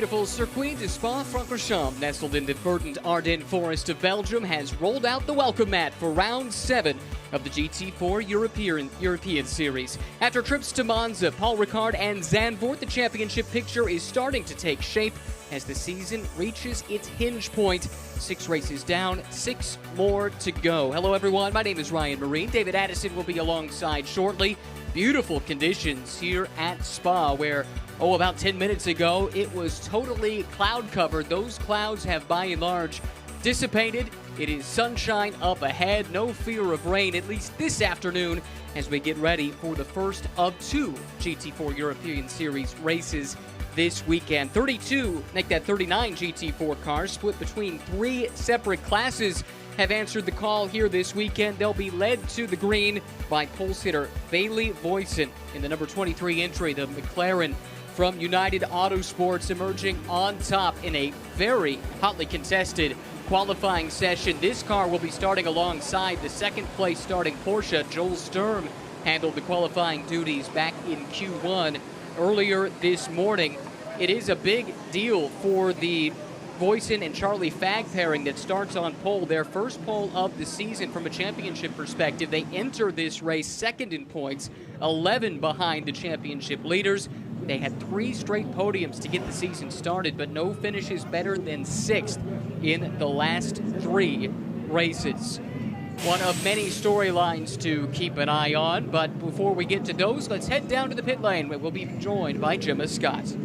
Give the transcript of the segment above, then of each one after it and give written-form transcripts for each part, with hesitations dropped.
beautiful Circuit de Spa-Francorchamps, nestled in the verdant Ardennes forest of Belgium, has rolled out the welcome mat for round 7 of the GT4 European Series. After trips to Monza, Paul Ricard, and Zandvoort, the championship picture is starting to take shape as the season reaches its hinge point. 6 races down, 6 more to go. Hello everyone, my name is Ryan Marine. David Addison will be alongside shortly. Beautiful conditions here at Spa, where about 10 minutes ago it was totally cloud covered. Those clouds have by and large dissipated. It is sunshine up ahead, no fear of rain, at least this afternoon, as we get ready for the first of 2 GT4 European Series races this weekend. 32, make that 39 GT4 cars split between 3 separate classes have answered the call here this weekend. They'll be led to the green by pole sitter Bailey Voisin in the number 23 entry, the McLaren from United Autosports, emerging on top in a very hotly contested qualifying session. This car will be starting alongside the second place starting Porsche. Joel Sturm handled the qualifying duties back in Q1 earlier this morning. It is a big deal for the Voisin and Charlie Fagg pairing that starts on pole, their first pole of the season from a championship perspective. They enter this race second in points, 11 behind the championship leaders. They had 3 straight podiums to get the season started, but no finishes better than 6th in the last 3 races. One of many storylines to keep an eye on, but before we get to those, let's head down to the pit lane where we'll be joined by Gemma Scott.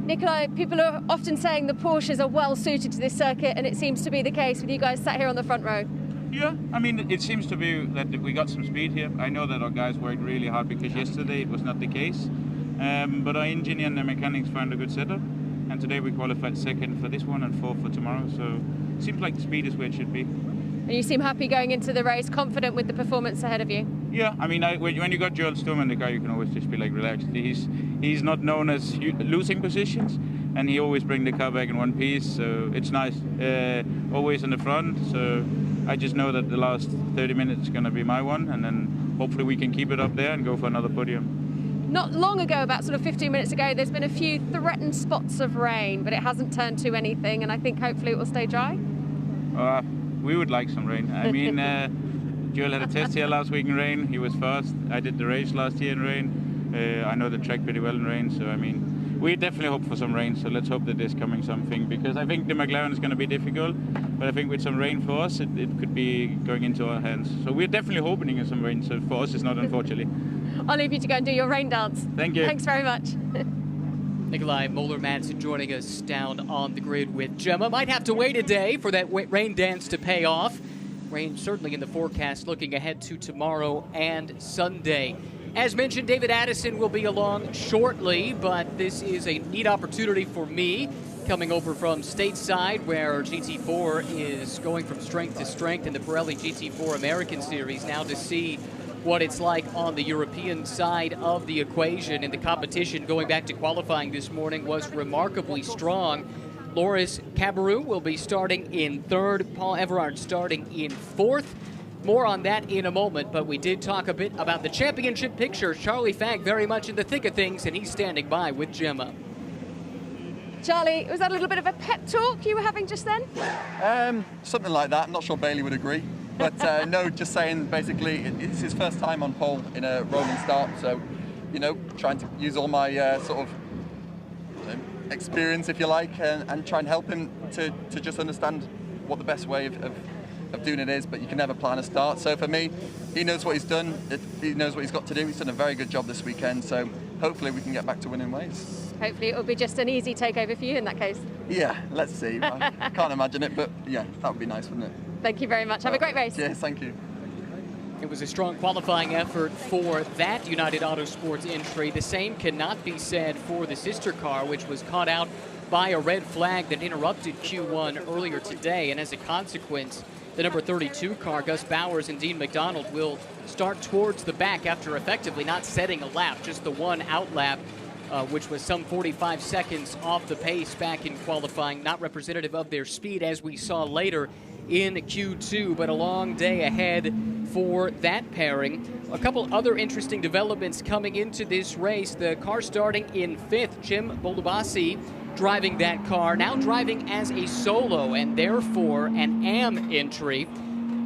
Nikolai, people are often saying the Porsches are well suited to this circuit, and it seems to be the case with you guys sat here on the front row. Yeah, I mean, it seems to be that we got some speed here. I know that our guys worked really hard because yesterday it was not the case. But our engineer and the mechanics found a good setup. And today we qualified second for this one and 4th for tomorrow. So it seems like the speed is where it should be. And you seem happy going into the race, confident with the performance ahead of you? Yeah, I mean, when you got Joel Sturm in the car, you can always just be like relaxed. He's not known as losing positions, and he always brings the car back in one piece, so it's nice. Always in the front, so I just know that the last 30 minutes is going to be my one, and then hopefully we can keep it up there and go for another podium. Not long ago, about sort of 15 minutes ago, there's been a few threatened spots of rain, but it hasn't turned to anything, and I think hopefully it will stay dry. We would like some rain. I mean, Joel had a test here last week in rain. He was fast. I did the race last year in rain. I know the track pretty well in rain, so I mean, we definitely hope for some rain, so let's hope that there's coming something, because I think the McLaren is going to be difficult, but I think with some rain for us, it could be going into our hands. So we're definitely hoping for some rain, so for us it's not, unfortunately. I'll leave you to go and do your rain dance. Thank you. Thanks very much. Nikolai Moller-Madsen joining us down on the grid with Gemma. Might have to wait a day for that rain dance to pay off. Rain certainly in the forecast looking ahead to tomorrow and Sunday. As mentioned, David Addison will be along shortly, but this is a neat opportunity for me coming over from stateside, where GT4 is going from strength to strength in the Pirelli GT4 American Series, now to see what it's like on the European side of the equation. And the competition going back to qualifying this morning was remarkably strong. Loris Cabarrus will be starting in 3rd, Paul Everard starting in 4th. More on that in a moment, but we did talk a bit about the championship picture. Charlie Fagg very much in the thick of things, and he's standing by with Gemma. Charlie, was that a little bit of a pep talk you were having just then? Something like that. I'm not sure Bailey would agree. But no, just saying basically it's his first time on pole in a rolling start, so, you know, trying to use all my sort of experience, if you like, and try and help him to just understand what the best way of doing it is, but you can never plan a start. So for me, he knows what he's done, he knows what he's got to do. He's done a very good job this weekend, so hopefully we can get back to winning ways. Hopefully it will be just an easy takeover for you in that case. Yeah, let's see. I can't imagine it, but yeah, that would be nice, wouldn't it? Thank you very much. Have a great race. Yes, thank you. It was a strong qualifying effort for that United Autosports entry. The same cannot be said for the sister car, which was caught out by a red flag that interrupted Q1 earlier today. And as a consequence, the number 32 car, Gus Bowers and Dean McDonald, will start towards the back after effectively not setting a lap, just the one out lap, which was some 45 seconds off the pace back in qualifying, not representative of their speed as we saw later in Q2, but a long day ahead for that pairing. a couple other interesting developments coming into this race. The car starting in 5th, Jim Bolubasi driving that car, now driving as a solo and therefore an AM entry.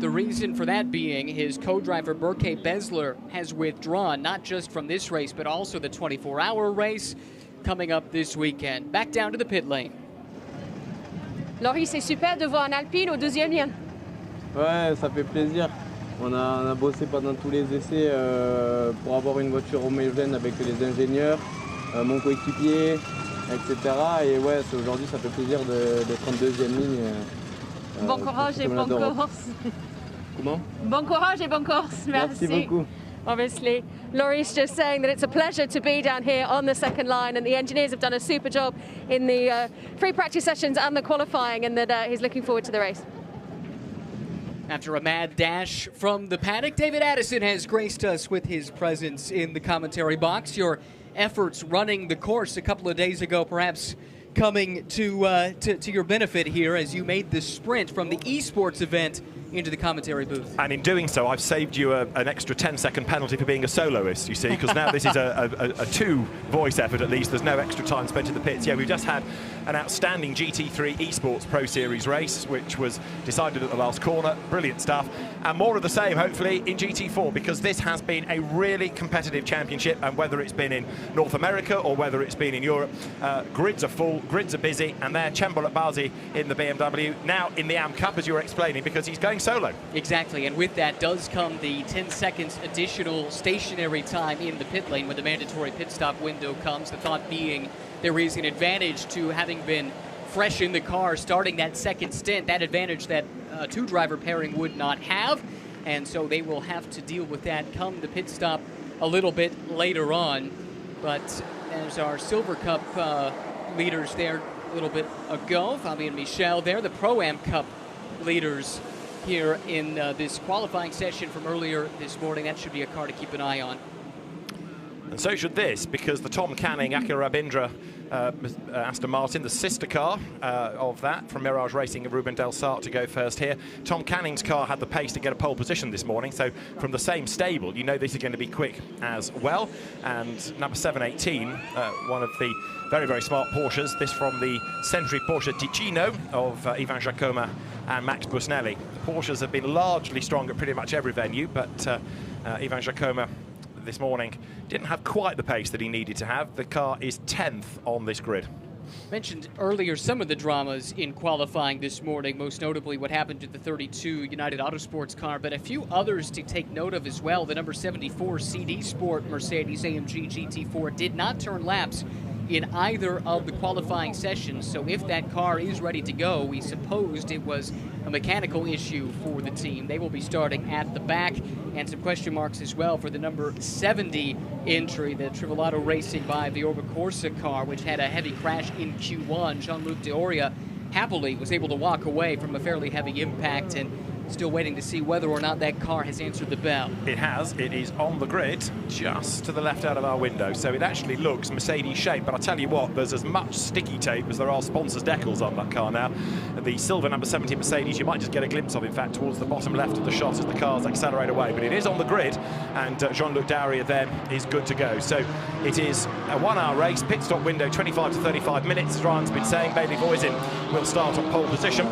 The reason for that being his co-driver Berke Besler has withdrawn, not just from this race, but also the 24-hour race coming up this weekend. Back down to the pit lane. Laurie, c'est super de voir un Alpine au 2e lien. Ouais, ça fait plaisir. On a bossé pendant tous les essais pour avoir une voiture homogène avec les ingénieurs, mon coéquipier, etc. Et ouais, aujourd'hui, ça fait plaisir d'être en 2e ligne. Bon courage et bonne course. Comment? Bon courage et bonne course. Merci beaucoup. Obviously, Laurie's just saying that it's a pleasure to be down here on the second line, and the engineers have done a super job in the free practice sessions and the qualifying, and that he's looking forward to the race. After a mad dash from the paddock, David Addison has graced us with his presence in the commentary box. Your efforts running the course a couple of days ago perhaps coming to your benefit here as you made the sprint from the esports event into the commentary booth. And in doing so, I've saved you an extra 10-second penalty for being a soloist, you see, because now this is a two-voice effort at least. There's no extra time spent in the pits. Yeah, we've just had an outstanding GT3 Esports Pro Series race, which was decided at the last corner. Brilliant stuff. And more of the same, hopefully, in GT4, because this has been a really competitive championship, and whether it's been in North America or whether it's been in Europe, grids are full, grids are busy, and there, Cembol Bazi in the BMW, now in the AM Cup, as you were explaining, because he's going solo. Exactly, and with that does come the 10 seconds additional stationary time in the pit lane when the mandatory pit stop window comes. The thought being there is an advantage to having been fresh in the car starting that second stint, that advantage that two-driver pairing would not have, and so they will have to deal with that come the pit stop a little bit later on. But as our Silver Cup leaders there a little bit ago, Fabien Michel there, the Pro-Am Cup leaders here in this qualifying session from earlier this morning. That should be a car to keep an eye on. And so should this, because the Tom Canning Acura Rabindra Aston Martin, the sister car of that from Mirage Racing of Ruben Del Sart to go first here. Tom Canning's car had the pace to get a pole position this morning, so from the same stable, you know this is going to be quick as well. And number 718, one of the very, very smart Porsches, this from the Century Porsche Ticino of Ivan Giacomo and Max Busnelli. The Porsches have been largely strong at pretty much every venue, but Ivan Giacomo this morning didn't have quite the pace that he needed to have. The car is 10th on this grid. Mentioned earlier some of the dramas in qualifying this morning, most notably what happened to the 32 United Autosports car, but a few others to take note of as well. The number 74 CD Sport Mercedes-AMG GT4 did not turn laps in either of the qualifying sessions, so if that car is ready to go, we supposed it was a mechanical issue for the team. They will be starting at the back, and some question marks as well for the number 70 entry, the Trivelato Racing by the Orba Corsa car, which had a heavy crash in Q1. Jean-Luc Deoria happily was able to walk away from a fairly heavy impact, and still waiting to see whether or not that car has answered the bell. It has. It is on the grid, just to the left out of our window. So it actually looks Mercedes-shaped. But I tell you what, there's as much sticky tape as there are sponsors' decals on that car now. The silver number 70 Mercedes, you might just get a glimpse of, in fact, towards the bottom left of the shot as the cars accelerate away. But it is on the grid, and Jean-Luc Deoria then is good to go. So it is a 1-hour race, pit stop window 25 to 35 minutes. As Ryan's been saying, Bailey Voisin will start on pole position.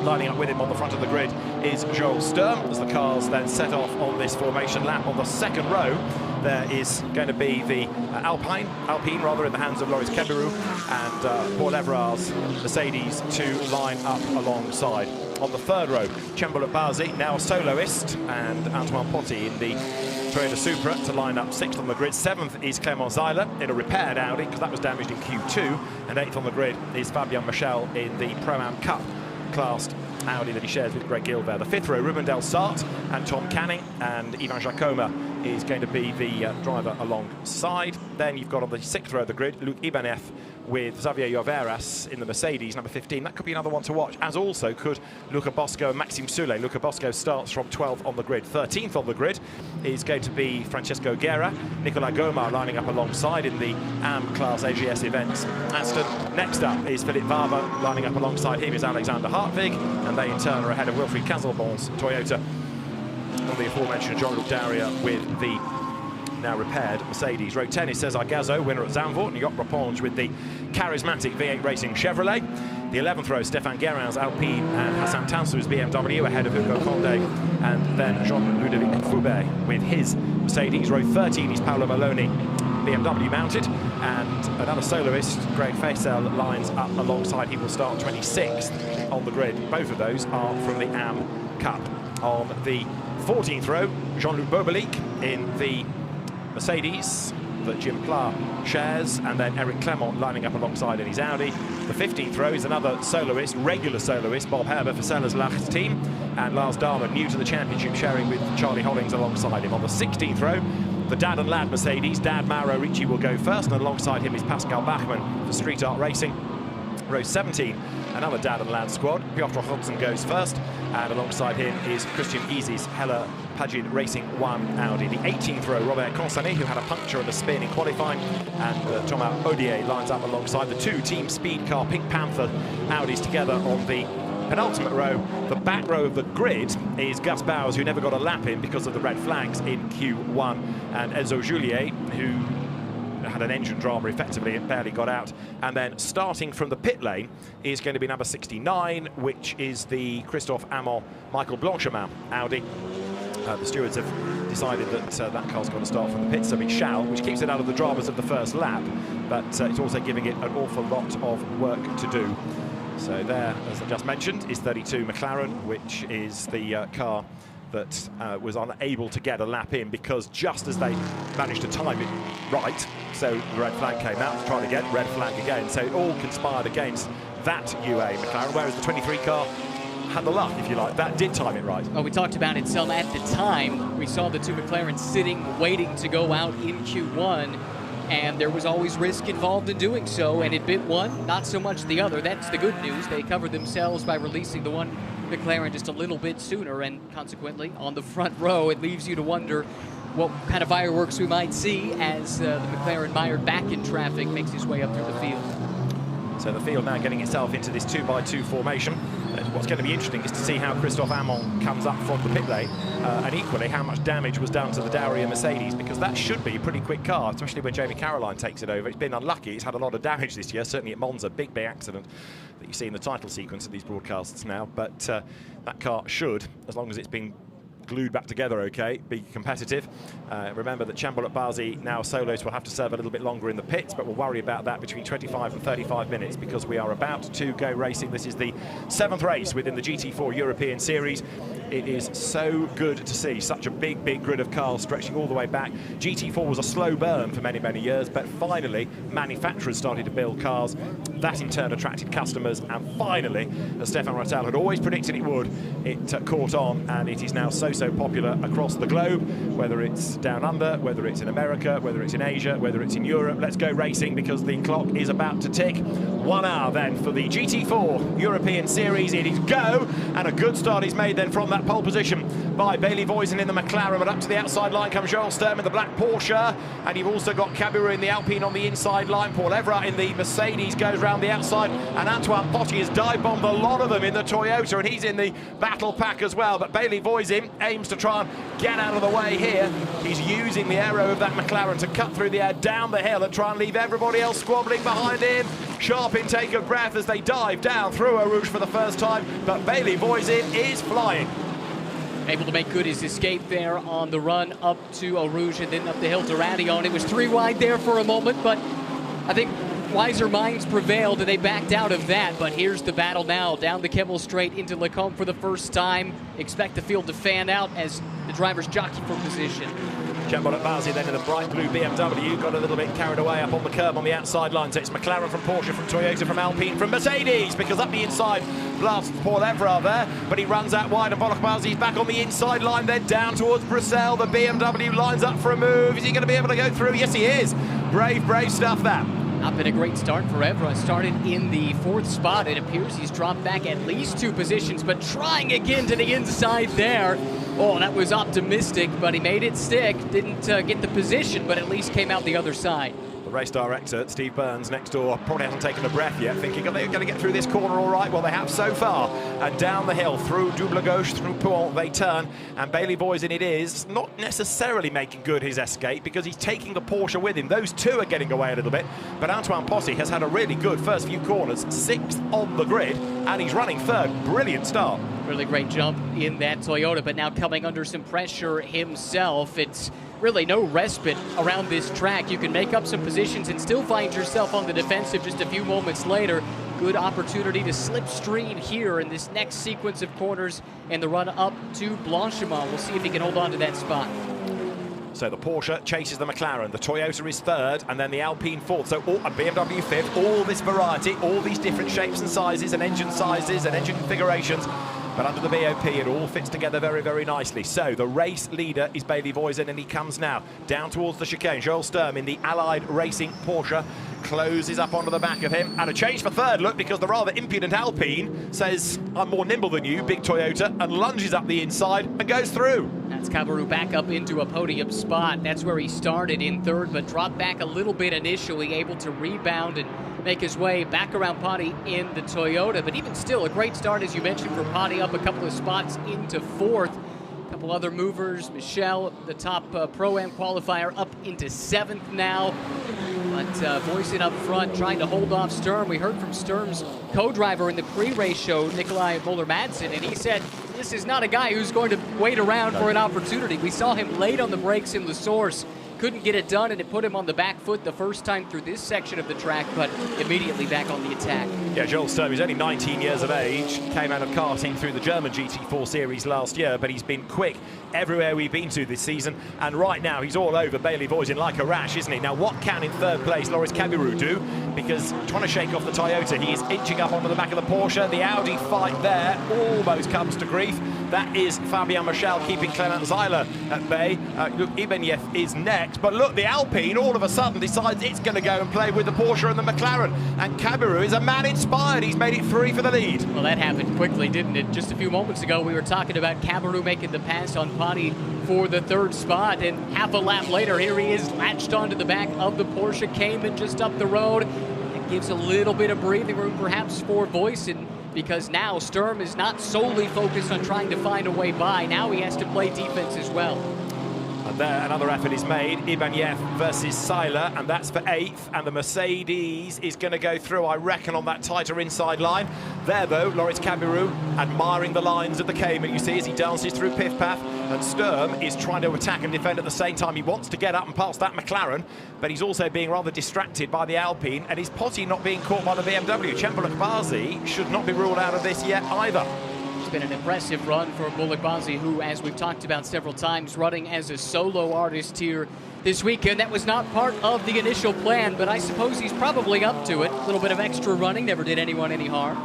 Lining up with him on the front of the grid is Joel Sturm as the cars then set off on this formation lap. On the second row, there is going to be the Alpine in the hands of Loris Kebiru and Paul Everard's Mercedes to line up alongside. On the third row, Cembol Bazi, now a soloist, and Antoine Potti in the Toyota Supra to line up 6th on the grid. 7th is Clément Zeiler in a repaired Audi because that was damaged in Q2, and 8th on the grid is Fabien Michel in the Pro-Am Cup classed Audi that he shares with Greg Gilbert. The 5th row, Ruben Del Sart and Tom Canning, and Ivan Giacomo is going to be the driver alongside. Then you've got on the 6th row of the grid, Luc Ibanez with Xavier Lloveras in the Mercedes, number 15. That could be another one to watch, as also could Luca Bosco and Maxime Soulet. Luca Bosco starts from 12th on the grid. 13th on the grid is going to be Francesco Guerra. Nicolas Gomar lining up alongside in the AM Class AGS events. Aston. Next up is Philippe Vava. Lining up alongside him is Alexander Hartwig, and they in turn are ahead of Wilfried Caselbon's Toyota on the aforementioned Jean-Luc Daria with the now repaired Mercedes. Row 10 is Cesar Gazzo, winner at Zandvoort, and you got Raponge with the charismatic V8 Racing Chevrolet. The 11th row, Stéphane Guérin's Alpine, and Hassan Tansou's BMW ahead of Hugo Condé, and then Jean-Ludovic Foubet with his Mercedes. Row 13 is Paolo Maloney, BMW mounted, and another soloist, Greg Faisal, lines up alongside. He will start 26th on the grid. Both of those are from the AM Cup. On the 14th row, Jean-Luc Bobelic in the Mercedes that Jim Pla shares, and then Eric Clement lining up alongside in his Audi. The 15th row is another soloist, regular soloist, Bob Herber for Sellers Lach's team, and Lars Dahmer, new to the championship, sharing with Charlie Hollings alongside him. On the 16th row, the Dad and Lad Mercedes, Dad Mauro Ricci will go first, and alongside him is Pascal Bachmann for Street Art Racing. Row 17, another Dad and Lad squad. Piotr Hodson goes first, and alongside him is Christian Easy's Hella Pagid Racing 1 Audi. The 18th row, Robert Consané, who had a puncture and a spin in qualifying, and Thomas Odier lines up alongside the two Team Speed Car Pink Panther Audis together on the penultimate row. The back row of the grid is Gus Bowers, who never got a lap in because of the red flags in Q1, and Enzo Juliet, who had an engine drama effectively and barely got out. And then starting from the pit lane is going to be number 69, which is the Christophe Amon Michael Blanchemin Audi. The stewards have decided that that car's got to start from the pit, so it shall, which keeps it out of the dramas of the first lap, but it's also giving it an awful lot of work to do. So there, as I just mentioned, is 32 McLaren, which is the car that was unable to get a lap in because just as they managed to time it right, so the red flag came out, trying to get red flag again. So it all conspired against that UA McLaren, whereas the 23 car had the luck, if you like. That did time it right. Oh, we talked about it some at the time. We saw the two McLarens sitting, waiting to go out in Q1, and there was always risk involved in doing so, and it bit one, not so much the other. That's the good news. They covered themselves by releasing the one McLaren just a little bit sooner, and consequently, on the front row, it leaves you to wonder what kind of fireworks we might see as the McLaren mired back in traffic makes his way up through the field. So the field now getting itself into this 2x2 formation. What's going to be interesting is to see how Christophe Amon comes up from the pit lane, and equally how much damage was done to the Daria Mercedes, because that should be a pretty quick car, especially when Jamie Caroline takes it over. It's been unlucky. It's had a lot of damage this year, certainly at Monza, big accident that you see in the title sequence of these broadcasts now. But that car should, as long as it's been glued back together okay, be competitive. Remember that Chambolet Bazi, now solos, will have to serve a little bit longer in the pits, but we'll worry about that between 25 and 35 minutes because we are about to go racing. This is the 7th race within the GT4 European Series. It is so good to see such a big grid of cars stretching all the way back. GT4 was a slow burn for many years, but finally manufacturers started to build cars. That in turn attracted customers, and finally, as Stéphane Rattal had always predicted it would, it caught on, and it is now so popular across the globe, whether it's down under, whether it's in America, whether it's in Asia, whether it's in Europe. Let's go racing because the clock is about to tick. 1 hour then for the GT4 European Series. It is go, and a good start is made then from that pole position by Bailey Voisin in the McLaren, but up to the outside line comes Joel Sturm in the black Porsche, and you've also got Cabura in the Alpine on the inside line. Paul Everett in the Mercedes goes round the outside, and Antoine Potti has dive-bombed a lot of them in the Toyota, and he's in the battle pack as well. But Bailey Voisin aims to try and get out of the way here. He's using the aero of that McLaren to cut through the air down the hill and try and leave everybody else squabbling behind him. Sharp intake of breath as they dive down through Eau Rouge for the first time, but Bailey Voisin is flying. Able to make good his escape there on the run up to Eau Rouge and then up the hill to Raidillon. It was 3 wide there for a moment, but I think wiser minds prevailed and they backed out of that. But here's the battle now, down the Kemmel Straight into Lecombe for the first time. Expect the field to fan out as the drivers jockey for position. Chambolet Bazi then in the bright blue BMW, got a little bit carried away up on the curb on the outside line. So it's McLaren from Porsche, from Toyota, from Alpine, from Mercedes, because up the inside blasts Paul Everard there, but he runs out wide and Bollock Bazi's back on the inside line, then down towards Bruxelles. The BMW lines up for a move. Is he going to be able to go through? Yes, he is. Brave stuff that. Not been a great start for Evra. Started in the 4th spot. It appears he's dropped back at least 2 positions, but trying again to the inside there. Oh, that was optimistic, but he made it stick. Didn't get the position, but at least came out the other side. The race director, Steve Burns, next door, probably hasn't taken a breath yet, thinking, are they going to get through this corner all right? Well, they have so far. And down the hill, through Double Gauche, through Pouhon, they turn. And Bailey Voisin it is, not necessarily making good his escape, because he's taking the Porsche with him. Those two are getting away a little bit. But Antoine Posse has had a really good first few corners, 6th on the grid, and he's running 3rd. Brilliant start. Really great jump in that Toyota, but now coming under some pressure himself. It's really no respite around this track. You can make up some positions and still find yourself on the defensive just a few moments later. Good opportunity to slipstream here in this next sequence of corners and the run up to Blanchimont. We'll see if he can hold on to that spot. So the Porsche chases the McLaren, the Toyota is 3rd, and then the Alpine 4th. So a BMW 5th, all this variety, all these different shapes and sizes and engine configurations. But under the BOP, it all fits together very, very nicely. So the race leader is Bailey Voisin, and he comes now down towards the chicane. Joel Sturm in the Allied Racing Porsche closes up onto the back of him. And a change for 3rd, look, because the rather impudent Alpine says, I'm more nimble than you, big Toyota, and lunges up the inside and goes through. That's Cabarrus back up into a podium spot. That's where he started in 3rd, but dropped back a little bit initially, able to rebound and make his way back around Potty in the Toyota. But even still, a great start, as you mentioned, for Potty, up a couple of spots into 4th. A couple other movers. Michel, the top Pro-Am qualifier, up into 7th now. But Voisin up front, trying to hold off Sturm. We heard from Sturm's co-driver in the pre-race show, Nikolai Moller-Madsen, and he said, this is not a guy who's going to wait around for an opportunity. We saw him late on the brakes in La Source. Couldn't get it done, and it put him on the back foot the first time through this section of the track, but immediately back on the attack. Yeah, Joel Sturm, he's only 19 years of age, came out of karting through the German GT4 Series last year, but he's been quick everywhere we've been to this season, and right now he's all over Bailey Voisin like a rash, isn't he? Now, what can in 3rd place Loris Cabarrus do? Because trying to shake off the Toyota, he is inching up onto the back of the Porsche. The Audi fight there almost comes to grief. That is Fabien Michel keeping Clement Zeiler at bay. Look, Ibanez is next, but look, the Alpine all of a sudden decides it's going to go and play with the Porsche and the McLaren, and Cabarrus is a man inspired. He's made it 3 for the lead. Well, that happened quickly, didn't it? Just a few moments ago, we were talking about Cabarrus making the pass on Potty for the 3rd spot, and half a lap later, here he is latched onto the back of the Porsche Cayman just up the road. It gives a little bit of breathing room, perhaps, for Voisin, because now Sturm is not solely focused on trying to find a way by. Now he has to play defense as well. And there, another effort is made. Ibanez versus Seiler, and that's for 8th. And the Mercedes is going to go through, I reckon, on that tighter inside line. There, though, Loris Cabarrus admiring the lines of the Cayman, you see, as he dances through Pif Paf. And Sturm is trying to attack and defend at the same time. He wants to get up and past that McLaren, but he's also being rather distracted by the Alpine, and his Posse not being caught by the BMW. Cembalo-Kbazi should not be ruled out of this yet either. It's been an impressive run for Moller-Kbazi, who, as we've talked about several times, running as a solo artist here this weekend. That was not part of the initial plan, but I suppose he's probably up to it. A little bit of extra running never did anyone any harm.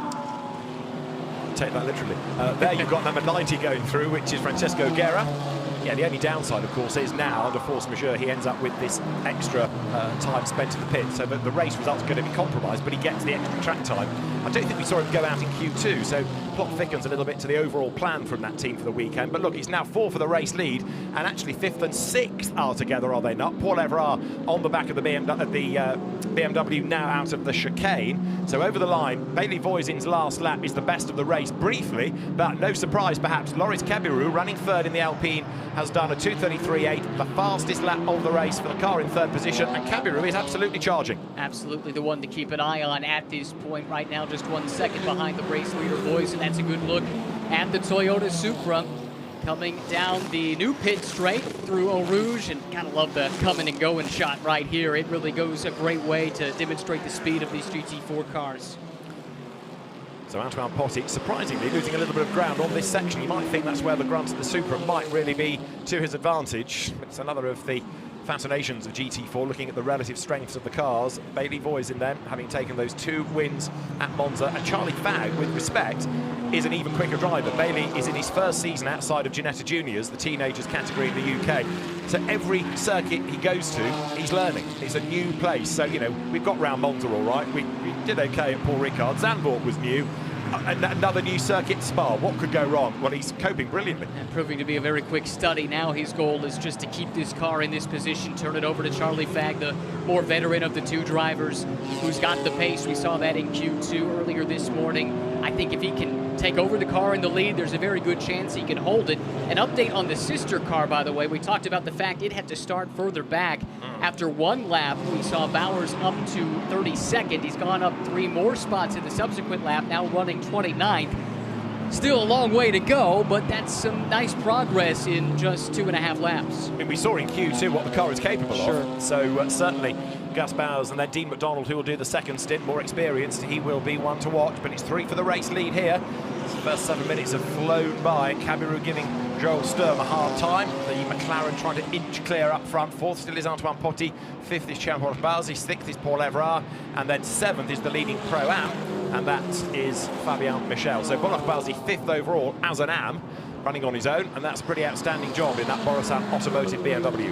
Take that literally. There you've got number 90 going through, which is Francesco Guerra. Yeah, the only downside, of course, is now, under force majeure, he ends up with this extra time spent in the pit. So the race result's going to be compromised, but he gets the extra track time. I don't think we saw him go out in Q2, so plot thickens a little bit to the overall plan from that team for the weekend. But look, he's now 4 for the race lead, and actually 5th and 6th are together, are they not? Paul Everard on the back of the BMW now out of the chicane. So over the line, Bailey Voisin's last lap is the best of the race briefly, but no surprise perhaps. Loris Cabarrus, running 3rd in the Alpine, has done a 2:33.8, the fastest lap of the race for the car in 3rd position, and Cabarrus is absolutely charging. Absolutely the one to keep an eye on at this point right now, just 1 second behind the race leader Voisin. That's a good look at the Toyota Supra coming down the new pit straight through Eau Rouge, and gotta love the coming and going shot right here. It really goes a great way to demonstrate the speed of these GT4 cars. So Antoine Potti, surprisingly, losing a little bit of ground on this section. You might think that's where the grunt of the Supra might really be to his advantage. It's another of the fascinations of GT4, looking at the relative strengths of the cars. Bailey Voisin then, having taken those 2 wins at Monza, and Charlie Fagg, with respect, is an even quicker driver. Bailey is in his 1st season outside of Ginetta Juniors, the teenagers category in the UK. So every circuit he goes to, he's learning. It's a new place. So, you know, we've got round Monza all right. We did okay at Paul Ricard. Zandvoort was new. another new circuit Spa. What could go wrong? Well, he's coping brilliantly. And proving to be a very quick study. Now his goal is just to keep this car in this position, turn it over to Charlie Fagg, the more veteran of the two drivers, who's got the pace. We saw that in Q2 earlier this morning. I think if he can take over the car in the lead, there's a very good chance he can hold it. An update on the sister car, by the way. We talked about the fact it had to start further back. After one lap, we saw Bowers up to 32nd. He's gone up 3 more spots in the subsequent lap, now running 29th. Still a long way to go, but that's some nice progress in just 2.5 laps. I mean, we saw in Q2 what the car is capable of. So certainly Gus Bowers and then Dean McDonald, who will do the second stint, more experienced. He will be one to watch, but it's 3 for the race lead here. The first 7 minutes have flown by. Cabiru giving Joel Sturm a hard time. The McLaren trying to inch clear up front. 4th still is Antoine Potti. 5th is Champ-Horst Balzi. 6th is Paul Evrard. And then 7th is the leading Pro-Am, and that is Fabien Michel. So Paul Balzi 5th overall as an Am, running on his own, and that's a pretty outstanding job in that Borissan Automotive BMW.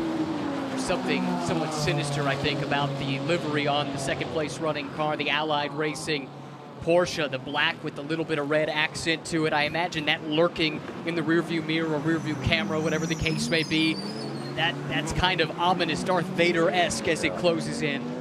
Something somewhat sinister, I think, about the livery on the second place running car, the Allied Racing Porsche, the black with a little bit of red accent to it. I imagine that lurking in the rearview mirror or rearview camera, whatever the case may be. That's kind of ominous, Darth Vader-esque as it closes in.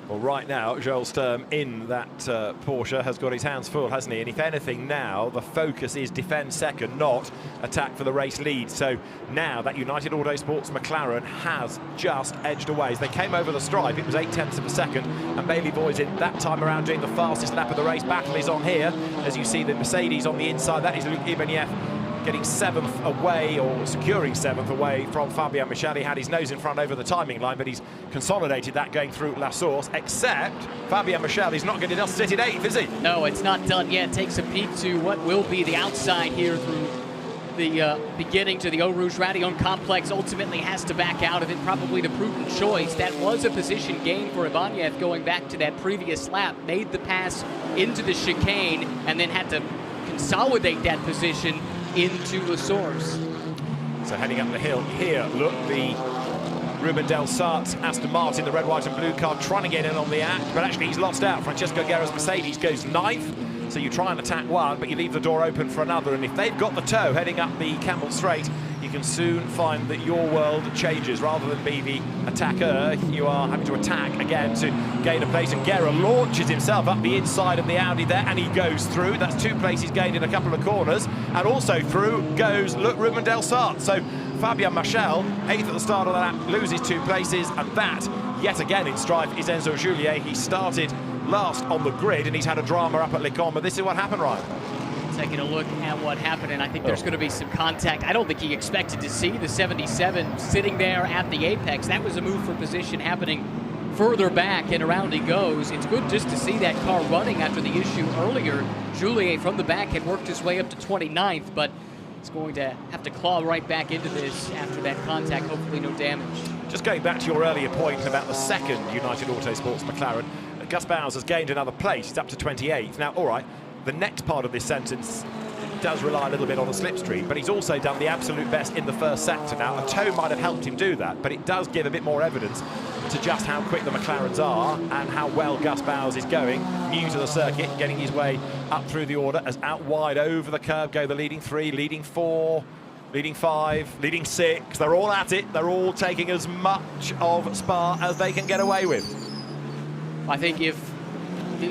Well, right now, Joel Sturm in that Porsche has got his hands full, hasn't he? And if anything now, the focus is defend second, not attack for the race lead. So now that United Autosports McLaren has just edged away. As they came over the stripe, it was 0.8 of a second, and Bailey Voisin that time around doing the fastest lap of the race. Battle is on here, as you see the Mercedes on the inside. That is Luc Ibanieff getting 7th away, or securing 7th away from Fabien Michel. He had his nose in front over the timing line, but he's consolidated that going through La Source, except Fabien Michel is not going to sit in 8th, is he? No, it's not done yet. Takes a peek to what will be the outside here through the beginning to the Eau Rouge Radillon complex. Ultimately has to back out of it, probably the prudent choice. That was a position gain for Ibanieff going back to that previous lap. Made the pass into the chicane and then had to consolidate that position into the source. So heading up the hill here, look, the Ruben Del Sart, Aston Martin, the red, white and blue car, trying to get in on the act, but actually he's lost out. Francesco Guerra's Mercedes goes 9th, so you try and attack one, but you leave the door open for another, and if they've got the tow heading up the Campbell Straight, you can soon find that your world changes. Rather than be the attacker, you are having to attack again to gain a place, and Guerra launches himself up the inside of the Audi there, and he goes through. That's 2 places gained in a couple of corners, and also through goes Ruben Del Sart. So Fabien Michel, 8th at the start of the lap, loses 2 places, and that, yet again in strife, is Enzo Juliet. He started last on the grid, and he's had a drama up at Le Mans, but this is what happened, Ryan. Taking a look at what happened, and I think there's going to be some contact. I don't think he expected to see the 77 sitting there at the apex. That was a move for position happening further back, and around he goes. It's good just to see that car running after the issue earlier. Juliet from the back had worked his way up to 29th, but he's going to have to claw right back into this after that contact. Hopefully no damage. Just going back to your earlier point about the second United Autosports McLaren, Gus Bowers has gained another place. He's up to 28th. Now, all right, the next part of this sentence does rely a little bit on the slipstream, but he's also done the absolute best in the first sector. Now, a tow might have helped him do that, but it does give a bit more evidence to just how quick the McLarens are and how well Gus Bowers is going. New to the circuit, getting his way up through the order as out wide over the curve go the leading 3, leading 4, leading 5, leading 6. They're all at it. They're all taking as much of Spa as they can get away with. I think if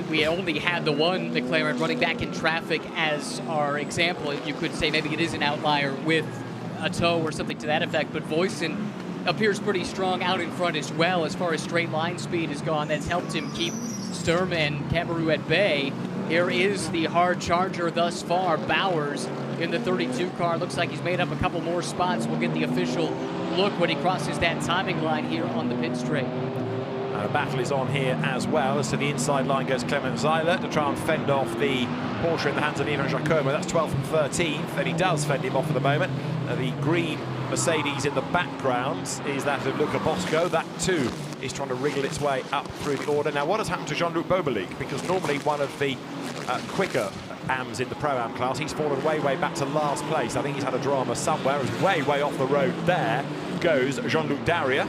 we only had the one McLaren running back in traffic as our example, you could say maybe it is an outlier with a tow or something to that effect, but Voisin appears pretty strong out in front as well as far as straight line speed has gone. That's helped him keep Sturm and Cabarrus at bay. Here is the hard charger thus far, Bowers in the 32 car. Looks like he's made up a couple more spots. We'll get the official look when he crosses that timing line here on the pit straight. A battle is on here as well. As to the inside line goes Clement Zeiler to try and fend off the Porsche in the hands of Ivan Giacomo. That's 12th and 13th, and he does fend him off for the moment. The green Mercedes in the background is that of Luca Bosco. That too is trying to wriggle its way up through the order. Now, what has happened to Jean-Luc Bobelic? Because normally one of the quicker AMs in the Pro-Am class, he's fallen way back to last place. I think he's had a drama somewhere. It's way off the road. There goes Jean-Luc Daria.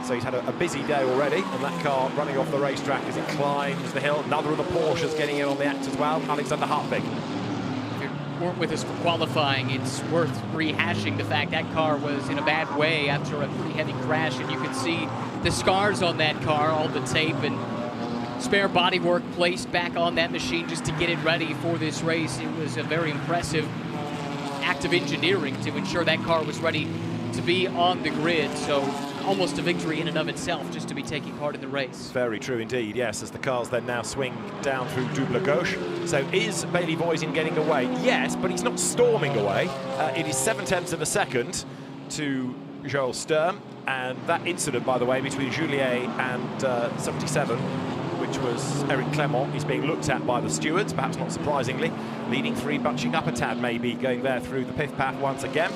So he's had a busy day already, and that car running off the racetrack as it climbs the hill. Another of the Porsches getting in on the act as well, Alexander Hartwig. If you weren't with us for qualifying, it's worth rehashing the fact that car was in a bad way after a pretty heavy crash, and you could see the scars on that car, all the tape and spare bodywork placed back on that machine just to get it ready for this race. It was a very impressive act of engineering to ensure that car was ready to be on the grid. So almost a victory in and of itself just to be taking part in the race. Very true indeed, yes, as the cars then now swing down through Double Gauche. So is Bailey Voisin getting away? Yes, but he's not storming away. It is 7/10 of a second to Joel Sturm, and that incident, by the way, between Juliet and 77, which was Eric Clement, is being looked at by the stewards, perhaps not surprisingly. Leading 3 bunching up a tad, maybe going there through the pith path once again.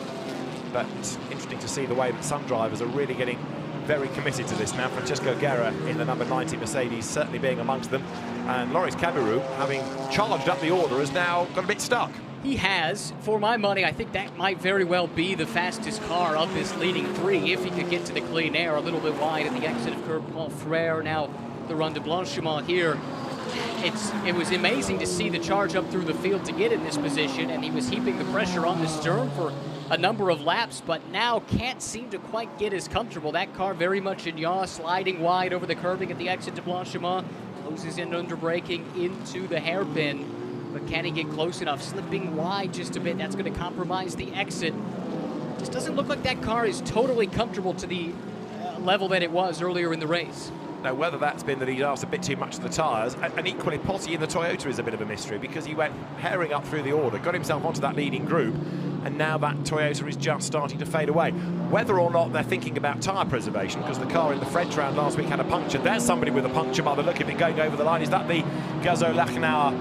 But interesting to see the way that some drivers are really getting very committed to this now. Francesco Guerra in the number 90 Mercedes certainly being amongst them. And Loris Cabirou, having charged up the order, has now got a bit stuck. He has. For my money, I think that might very well be the fastest car of this leading 3 if he could get to the clean air. A little bit wide at the exit of Curb Paul Frere. Now the run to Blanchimont here. It was amazing to see the charge up through the field to get in this position, and he was heaping the pressure on the Sturm for a number of laps, but now can't seem to quite get as comfortable. That car very much in yaw, sliding wide over the curbing at the exit to Blanchimont, closes in under braking into the hairpin, but can he get close enough? Slipping wide just a bit, that's going to compromise the exit. Just doesn't look like that car is totally comfortable to the level that it was earlier in the race. Now, whether that's been that he's asked a bit too much of the tyres, and equally Potty in the Toyota is a bit of a mystery, because he went herring up through the order, got himself onto that leading group, and now that Toyota is just starting to fade away. Whether or not they're thinking about tyre preservation, because the car in the French round last week had a puncture. There's somebody with a puncture by the look of it going over the line. Is that the Gazzo Lachenauer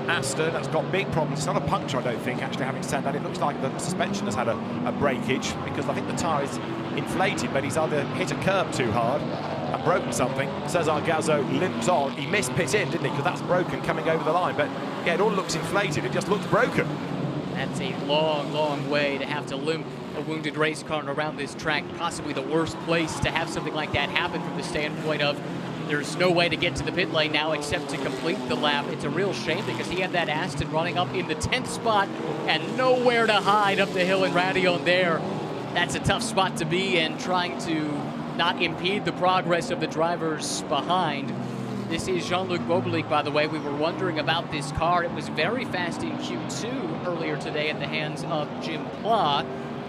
Aston? That's got big problems. It's not a puncture, I don't think, actually, having said that. It looks like the suspension has had a breakage, because I think the tyre is inflated, but he's either hit a curb too hard and broken something. Cesar Gazzo limps on. He missed pit in, didn't he? Because that's broken coming over the line. But yeah, it all looks inflated. It just looks broken. That's a long, long way to have to limp a wounded race car around this track. Possibly the worst place to have something like that happen from the standpoint of there's no way to get to the pit lane now except to complete the lap. It's a real shame because he had that Aston running up in the 10th spot and nowhere to hide up the hill in Raidillon there. That's a tough spot to be in, trying to not impede the progress of the drivers behind. This is Jean-Luc Bobolic, by the way. We were wondering about this car. It was very fast in Q2 earlier today in the hands of Jim Pla,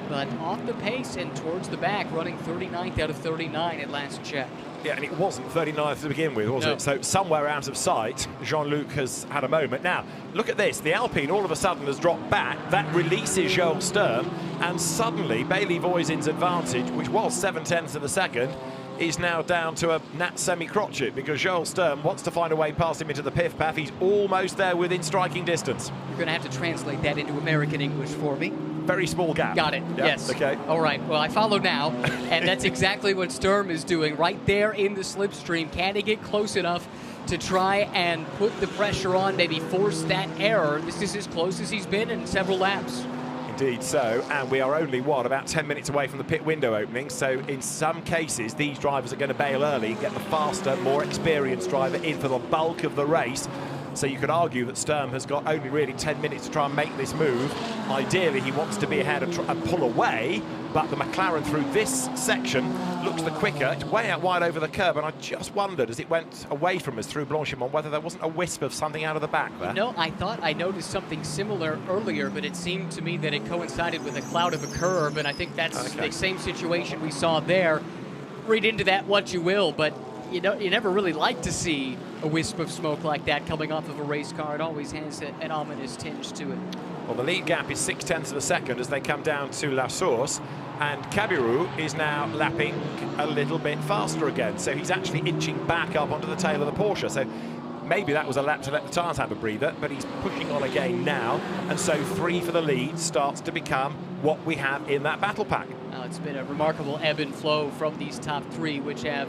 but off the pace and towards the back, running 39th out of 39 at last check. Yeah, and it wasn't 39th to begin with, was it? So somewhere out of sight, Jean-Luc has had a moment. Now, look at this. The Alpine all of a sudden has dropped back. That releases Joel Sturm, and suddenly Bailey Voisin's advantage, which was 7/10 of a second, is now down to a Nat semi-crotchet, because Joel Sturm wants to find a way past him into the pith path. He's almost there within striking distance. You're going to have to translate that into American English for me. Very small gap. Got it, Yep. yes. Okay. All right, well, I follow now, and that's exactly what Sturm is doing right there in the slipstream. Can he get close enough to try and put the pressure on, maybe force that error? This is as close as he's been in several laps. Indeed so, and we are only, what, about 10 minutes away from the pit window opening, so in some cases these drivers are going to bail early and get the faster, more experienced driver in for the bulk of the race. So you could argue that Sturm has got only really 10 minutes to try and make this move. Ideally, he wants to be ahead and pull away, but the McLaren through this section looks the quicker. It's way out wide over the curb, and I just wondered as it went away from us through Blanchimont whether there wasn't a wisp of something out of the back there. No, I thought I noticed something similar earlier, but it seemed to me that it coincided with a cloud of a curb, and I think that's the same situation we saw there. Read into that what you will, but you never really like to see a wisp of smoke like that coming off of a race car. It always has an ominous tinge to it. Well, the lead gap is 0.6 of a second as they come down to La Source, and Cabirou is now lapping a little bit faster again. So he's actually inching back up onto the tail of the Porsche. So maybe that was a lap to let the tyres have a breather, but he's pushing on again now. And so 3 for the lead starts to become what we have in that battle pack. Now, it's been a remarkable ebb and flow from these top 3, which have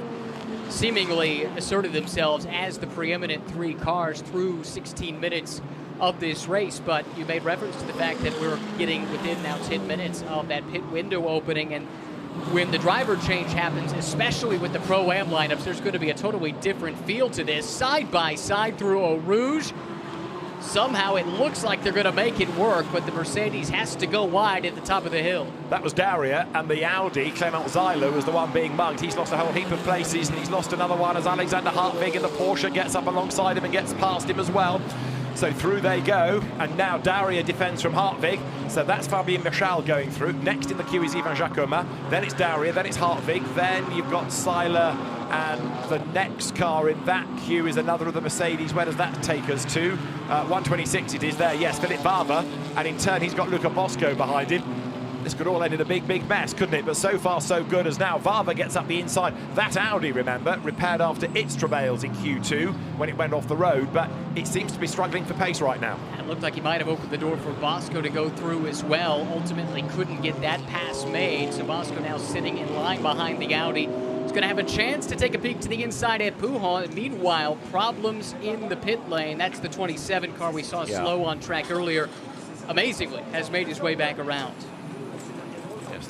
seemingly asserted themselves as the preeminent 3 cars through 16 minutes of this race. But you made reference to the fact that we're getting within now 10 minutes of that pit window opening, and when the driver change happens, especially with the Pro-Am lineups, there's going to be a totally different feel to this. Side by side through Eau Rouge. Somehow it looks like they're going to make it work, but the Mercedes has to go wide at the top of the hill. That was Daria, and the Audi, Clement Zeiler, was the one being mugged. He's lost a whole heap of places, and he's lost another one as Alexander Hartwig in the Porsche gets up alongside him and gets past him as well. So through they go, and now Daria defends from Hartwig. So that's Fabien Michal going through. Next in the queue is Ivan Jacoma. Then it's Daria, then it's Hartwig. Then you've got Seiler, and the next car in that queue is another of the Mercedes. Where does that take us to? 126 it is there, yes, Philippe Varva. And in turn, he's got Luca Bosco behind him. This could all end in a big, big mess, couldn't it? But so far, so good, as now Varva gets up the inside. That Audi, remember, repaired after its travails in Q2 when it went off the road, but it seems to be struggling for pace right now. It looked like he might have opened the door for Bosco to go through as well. Ultimately couldn't get that pass made, so Bosco now sitting in line behind the Audi. He's going to have a chance to take a peek to the inside at Pouhon. Meanwhile, problems in the pit lane. That's the 27 car we saw slow on track earlier. Amazingly, has made his way back around.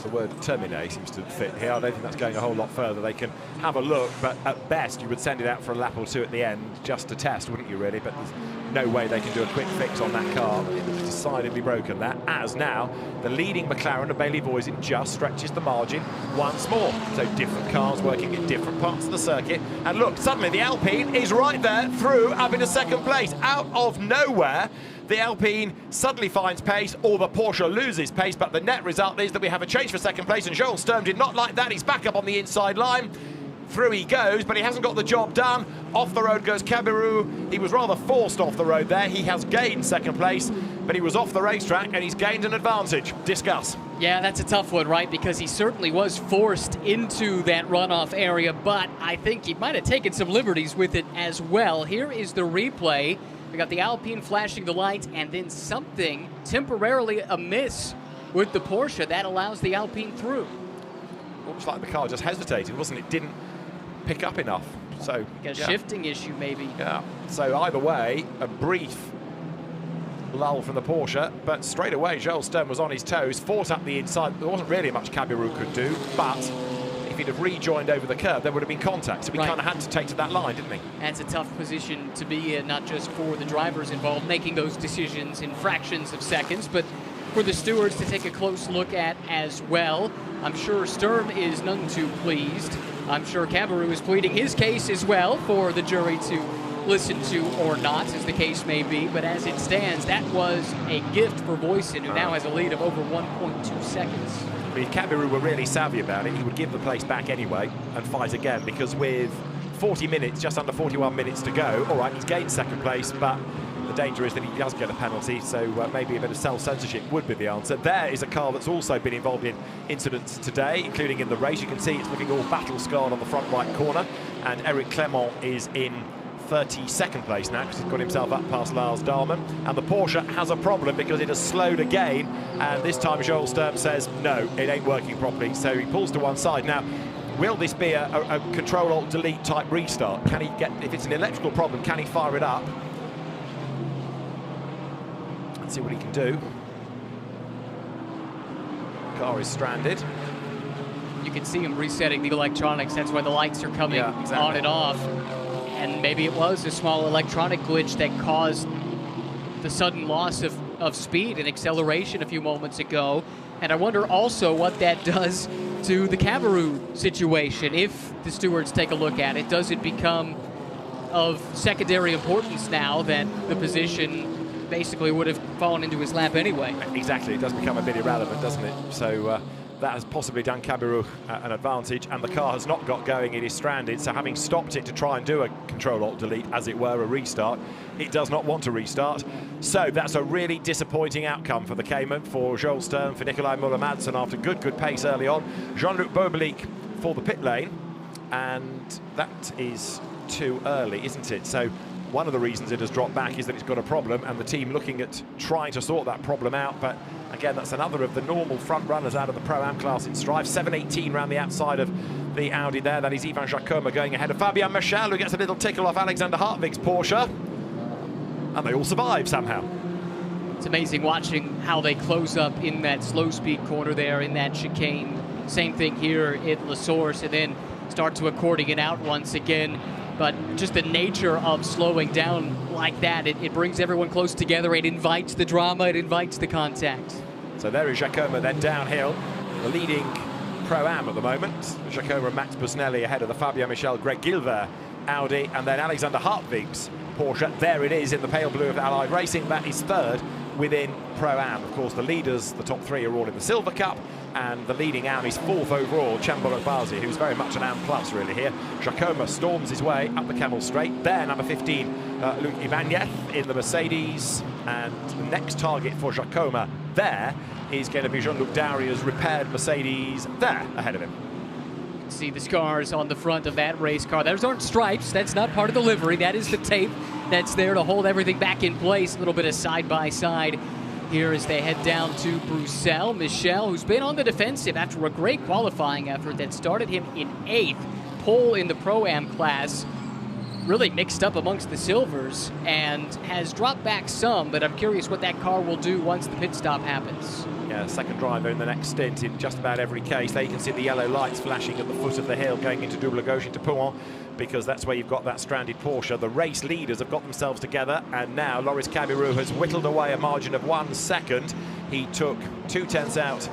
The word termine seems to fit here. I don't think that's going a whole lot further. They can have a look, but at best you would send it out for a lap or two at the end just to test, wouldn't you really? But there's no way they can do a quick fix on that car. It was decidedly broken, that, as now the leading McLaren of Bailey Voisin just stretches the margin once more. So different cars working in different parts of the circuit. And look, suddenly the Alpine is right there through, up into second place. Out of nowhere, the Alpine suddenly finds pace, or the Porsche loses pace, but the net result is that we have a chase for second place, and Joel Sturm did not like that. He's back up on the inside line. Through he goes, but he hasn't got the job done. Off the road goes Caberou. He was rather forced off the road there. He has gained second place, but he was off the racetrack and he's gained an advantage. Discuss. Yeah, that's a tough one, right? Because he certainly was forced into that runoff area, but I think he might have taken some liberties with it as well. Here is the replay. We got the Alpine flashing the lights, and then something temporarily amiss with the Porsche that allows the Alpine through. Almost like the car just hesitated, wasn't it? Didn't pick up enough. So a shifting issue, maybe. Yeah. So either way, a brief lull from the Porsche, but straight away Joel Sturm was on his toes, fought up the inside. There wasn't really much Caberou could do, but if he'd have rejoined over the curve, there would have been contact. So he kind of had to take to that line, didn't he? That's a tough position to be in, not just for the drivers involved making those decisions in fractions of seconds, but for the stewards to take a close look at as well. I'm sure Sturm is none too pleased. I'm sure Caberou is pleading his case as well for the jury to listen to, or not, as the case may be. But as it stands, that was a gift for Voisin, who now has a lead of over 1.2 seconds. If Caberou were really savvy about it, he would give the place back anyway and fight again, because with 40 minutes, just under 41 minutes to go, all right, he's gained second place, but the danger is that he does get a penalty, so maybe a bit of self-censorship would be the answer. There is a car that's also been involved in incidents today, including in the race. You can see it's looking all battle-scarred on the front right corner, and Eric Clement is in 32nd place now, because he's got himself up past Lars Dahlmann. And the Porsche has a problem because it has slowed again, and this time Joel Sturm says, no, it ain't working properly, so he pulls to one side. Now, will this be a Control-Alt-Delete type restart? Can he get, if it's an electrical problem, can he fire it up? Let's see what he can do. The car is stranded. You can see him resetting the electronics. That's why the lights are coming on and off. And maybe it was a small electronic glitch that caused the sudden loss of speed and acceleration a few moments ago. And I wonder also what that does to the Caberou situation. If the stewards take a look at it, does it become of secondary importance now that the position basically would have fallen into his lap anyway? Exactly, it does become a bit irrelevant, doesn't it? So that has possibly done Caberou an advantage, and the car has not got going, it is stranded, so having stopped it to try and do a Control-Alt-Delete, as it were, a restart, it does not want to restart. So that's a really disappointing outcome for the Cayman, for Joel Sturm, for Nikolai Müller-Madsen after good pace early on. Jean-Luc Bobelic for the pit lane, and that is too early, isn't it? So one of the reasons it has dropped back is that it's got a problem, and the team looking at trying to sort that problem out. But again, that's another of the normal front runners out of the Pro-Am class in Strife. 7:18 round the outside of the Audi there. That is Ivan Jacoma going ahead of Fabien Michal, who gets a little tickle off Alexander Hartwig's Porsche. And they all survive somehow. It's amazing watching how they close up in that slow speed corner there in that chicane Same thing here at La Source, and then start to accordion out once again. But just the nature of slowing down like that, it brings everyone close together. It invites the drama, it invites the contact. So there is Jacoma then downhill, the leading Pro-Am at the moment. Jacoma and Max Busnelli ahead of the Fabio Michel, Greg Gilver, Audi, and then Alexander Hartwig's Porsche. There it is in the pale blue of Allied Racing. That is third within Pro-Am. Of course, the leaders, the top three, are all in the Silver Cup, and the leading Am is fourth overall, Chambolo Bazi, who's very much an Am plus really here. Jacoma storms his way up the Camel Straight. There, number 15, Luke Ibanez in the Mercedes, and the next target for Jacoma there is going to be Jean-Luc Dauria's repaired Mercedes there ahead of him. See the scars on the front of that race car. Those aren't stripes. That's not part of the livery. That is the tape that's there to hold everything back in place. A little bit of side-by-side here as they head down to Bruxelles. Michel, who's been on the defensive after a great qualifying effort that started him in 8th, pole in the Pro-Am class, really mixed up amongst the silvers and has dropped back some, but I'm curious what that car will do once the pit stop happens. Yeah, second driver in the next stint in just about every case. There you can see the yellow lights flashing at the foot of the hill going into Double Gauche into Pouhon, because that's where you've got that stranded Porsche. The race leaders have got themselves together, and now Loris Cabirou has whittled away a margin of 1 second. He took 2/10 out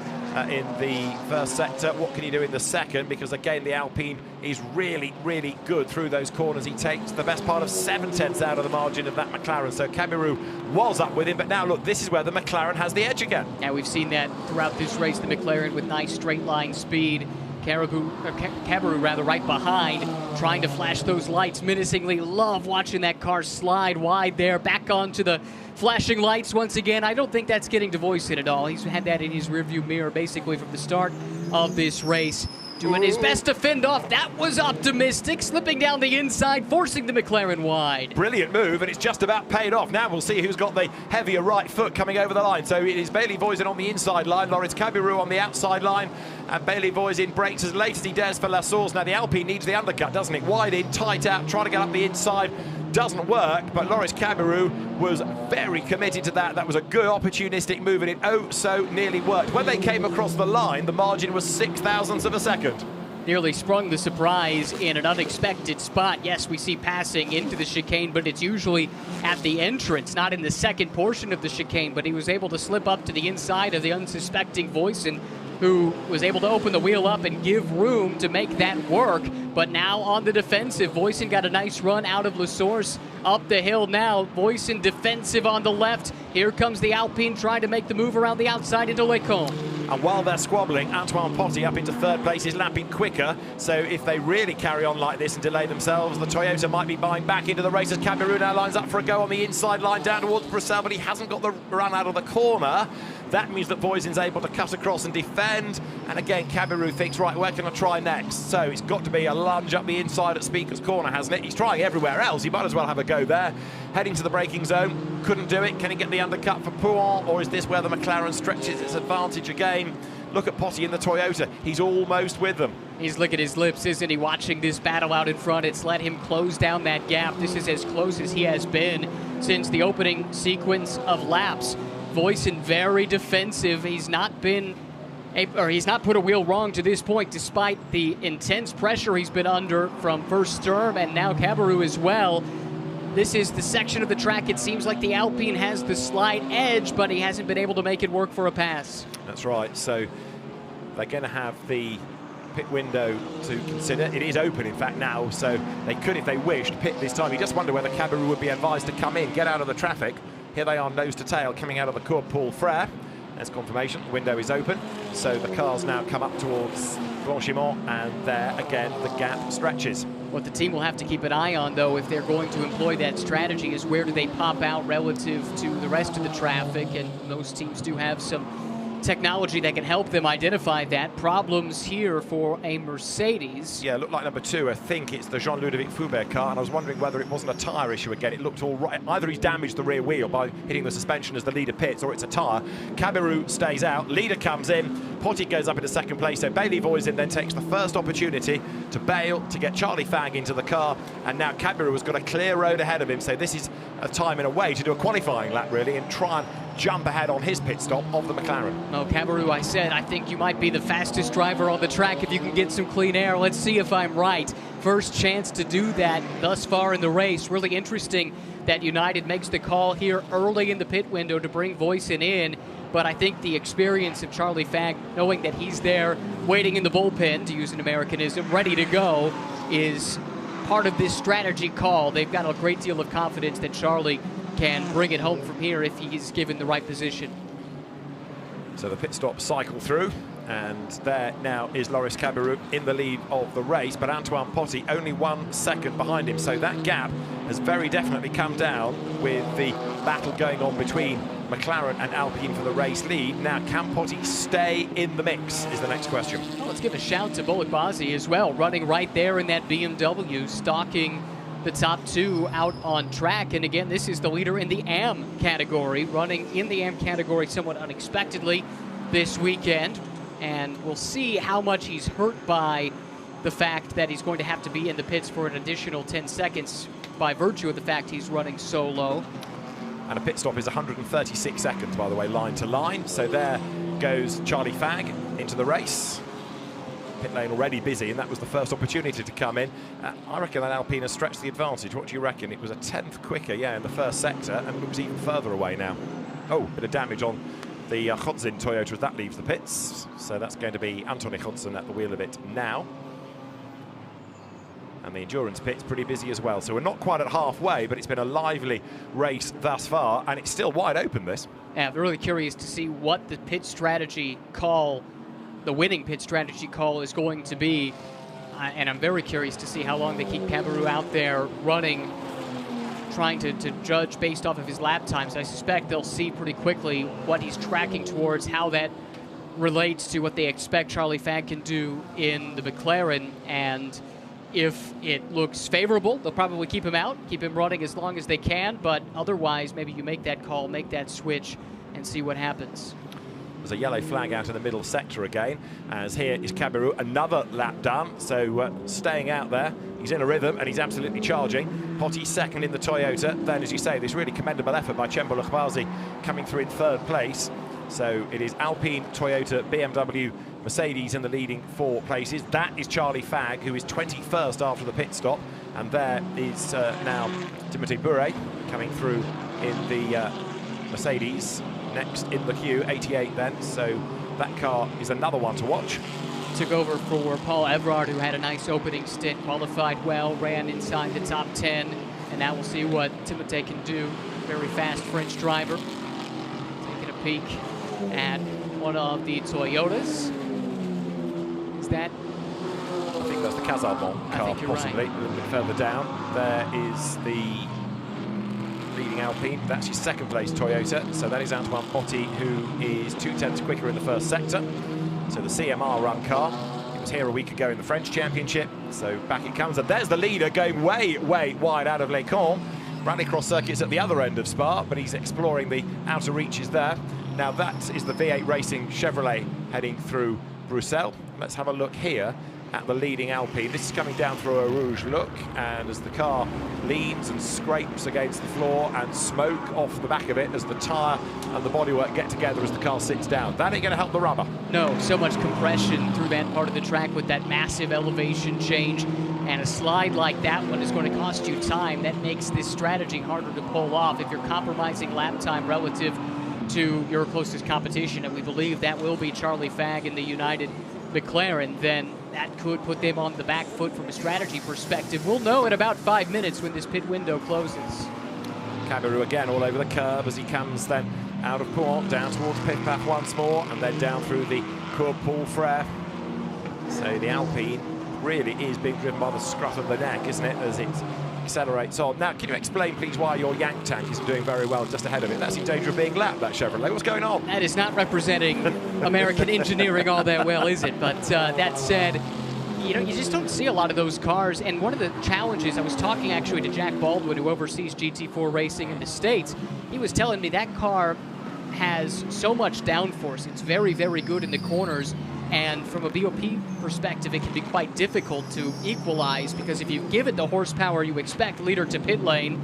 in the first sector. What can he do in the second? Because again, the Alpine is really, really good through those corners. He takes the best part of 7/10 out of the margin of that McLaren. So Cabirou was up with him, but now look, this is where the McLaren has the edge again. Yeah, we've seen that throughout this race, the McLaren with nice straight line speed. Cabirou rather right behind, trying to flash those lights menacingly. Love watching that car slide wide there, back onto the flashing lights once again. I don't think that's getting to voice it at all. He's had that in his rearview mirror basically from the start of this race. Doing his best to fend off. That was optimistic, slipping down the inside, forcing the McLaren wide. Brilliant move, and it's just about paid off. Now we'll see who's got the heavier right foot coming over the line. So it is Bailey Voisin on the inside line, Loris Cabirou on the outside line, and Bailey Voisin breaks as late as he dares for La Source. Now the Alpine needs the undercut, doesn't it? Wide in, tight out, trying to get up the inside. Doesn't work, but Loris Cabirou was very committed to that. That was a good opportunistic move, and it oh so nearly worked. When they came across the line, the margin was 0.06 of a second. Nearly sprung the surprise in an unexpected spot. Yes, we see passing into the chicane, but it's usually at the entrance, not in the second portion of the chicane. But he was able to slip up to the inside of the unsuspecting Voisin, who was able to open the wheel up and give room to make that work. But now on the defensive, Voisin got a nice run out of La Source up the hill now. Voisin defensive on the left. Here comes the Alpine trying to make the move around the outside into Lecombe. And while they're squabbling, Antoine Potty up into third place is lapping quicker. So if they really carry on like this and delay themselves, the Toyota might be buying back into the race as Cabirou now lines up for a go on the inside line down towards Bruxelles, but he hasn't got the run out of the corner. That means that Voisin's able to cut across and defend. And again, Cabirou thinks, right, where can I try next? So it's got to be a lunge up the inside at Speaker's Corner, hasn't it? He's trying everywhere else. He might as well have a go there. Heading to the braking zone. Couldn't do it. Can he get the undercut for Pouhon? Or is this where the McLaren stretches its advantage again? Look at Potty in the Toyota. He's almost with them. He's licking his lips, isn't he, watching this battle out in front. It's let him close down that gap. This is as close as he has been since the opening sequence of laps. Voisin very defensive. He's not put a wheel wrong to this point, despite the intense pressure he's been under from first Sturm and now Cabirou as well. This is the section of the track it seems like the Alpine has the slight edge, but he hasn't been able to make it work for a pass. That's right. So they're going to have the pit window to consider. It is open, in fact, now, so they could, if they wished, pit this time. You just wonder whether Cabirou would be advised to come in, get out of the traffic. Here they are nose to tail coming out of the Cours Paul Frère. There's confirmation, the window is open. So the cars now come up towards Blanchimont, and there again the gap stretches. What the team will have to keep an eye on, though, if they're going to employ that strategy, is where do they pop out relative to the rest of the traffic, and those teams do have some technology that can help them identify that. Problems here for a Mercedes. Yeah, looked like number 2. I think it's the Jean-Ludovic Foubert car, and I was wondering whether it wasn't a tyre issue again. It looked all right. Either he's damaged the rear wheel by hitting the suspension as the leader pits, or it's a tyre. Cabirou stays out, leader comes in, Potty goes up into second place, so Bailey Voisin then takes the first opportunity to bail, to get Charlie Fang into the car, and now Cabirou has got a clear road ahead of him, so this is a time in a way to do a qualifying lap really and try and jump ahead on his pit stop of the McLaren. Oh, Cabarrou, I said, I think you might be the fastest driver on the track if you can get some clean air. Let's see if I'm right. First chance to do that thus far in the race. Really interesting that United makes the call here early in the pit window to bring Voisin in. But I think the experience of Charlie Fagg, knowing that he's there waiting in the bullpen, to use an Americanism, ready to go, is part of this strategy call. They've got a great deal of confidence that Charlie can bring it home from here if he's given the right position. So the pit stop cycle through, and there now is Loris Cabarrou in the lead of the race, but Antoine Potty only 1 second behind him. So that gap has very definitely come down with the battle going on between McLaren and Alpine for the race lead. Now, can Potty stay in the mix is the next question. Well, let's give a shout to Bullock Bazzi as well, running right there in that BMW, stalking the top 2 out on track. And again, this is the leader in the AM category, running in the AM category somewhat unexpectedly this weekend. And we'll see how much he's hurt by the fact that he's going to have to be in the pits for an additional 10 seconds by virtue of the fact he's running so low. And a pit stop is 136 seconds, by the way, line to line. So there goes Charlie Fagg into the race. Pit lane already busy, and that was the first opportunity to come in. I reckon that Alpine has stretched the advantage. What do you reckon? It was a 10th quicker, yeah, in the first sector, and it was even further away now. Oh, bit of damage on the Hodgson Toyota as that leaves the pits. So that's going to be Anthony Hodgson at the wheel of it now. And the endurance pit's pretty busy as well. So we're not quite at halfway, but it's been a lively race thus far, and it's still wide open, this. Yeah, I'm really curious to see what the pit strategy call, the winning pit strategy call, is going to be. And I'm very curious to see how long they keep Cabarrou out there running, trying to judge based off of his lap times. I suspect they'll see pretty quickly what he's tracking towards, how that relates to what they expect Charlie Fagg can do in the McLaren, and if it looks favorable, they'll probably keep him out, keep him running as long as they can, but otherwise maybe you make that call, make that switch, and see what happens. There's a yellow flag out in the middle sector again, as here is Cabarrou, another lap done, so staying out there. He's in a rhythm and he's absolutely charging. Potty second in the Toyota. Then, as you say, this really commendable effort by Bullock Bazzi coming through in 3rd place. So it is Alpine, Toyota, BMW, Mercedes in the leading 4 places. That is Charlie Fagg, who is 21st after the pit stop. And there is now Timothy Bure coming through in the Mercedes. Next in the queue, 88 then. So that car is another one to watch. Took over for Paul Everard, who had a nice opening stint, qualified well, ran inside the top 10. And now we'll see what Timothy can do. Very fast French driver. Taking a peek at one of the Toyotas. Is that? I think that's the Casabon car, possibly. Right. A little bit further down. There is the leading Alpine. That's your 2nd place Toyota. So that is Antoine Potty, who is 2/10 quicker in the 1st sector. So the CMR run car. He was here a week ago in the French Championship. So back it comes. And there's the leader going way, way wide out of Les Cornes. Rallycross circuits at the other end of Spa, but he's exploring the outer reaches there. Now that is the V8 Racing Chevrolet heading through Bruxelles. Let's have a look here at the leading Alpine. This is coming down through a Rouge look, and as the car leans and scrapes against the floor and smoke off the back of it as the tyre and the bodywork get together as the car sits down. That ain't going to help the rubber. No, so much compression through that part of the track with that massive elevation change, and a slide like that one is going to cost you time. That makes this strategy harder to pull off if you're compromising lap time relative to your closest competition, and we believe that will be Charlie Fagg in the United McLaren. Then that could put them on the back foot from a strategy perspective. We'll know in about 5 minutes when this pit window closes. Cabarrou again all over the curb as he comes then out of Pont, down towards pit path once more, and then down through the Cours Paul Frère. So the Alpine really is being driven by the scruff of the neck, isn't it, as it accelerates on. Now, can you explain, please, why your Yank tank isn't doing very well just ahead of it? That's in danger of being lapped, that Chevrolet. What's going on? That is not representing American engineering all that well, is it? But that said, you know, you just don't see a lot of those cars. And one of the challenges, I was talking actually to Jack Baldwin, who oversees GT4 racing in the States. He was telling me that car has so much downforce. It's very, very good in the corners. And from a BOP perspective, it can be quite difficult to equalize, because if you give it the horsepower you expect leader to pit lane,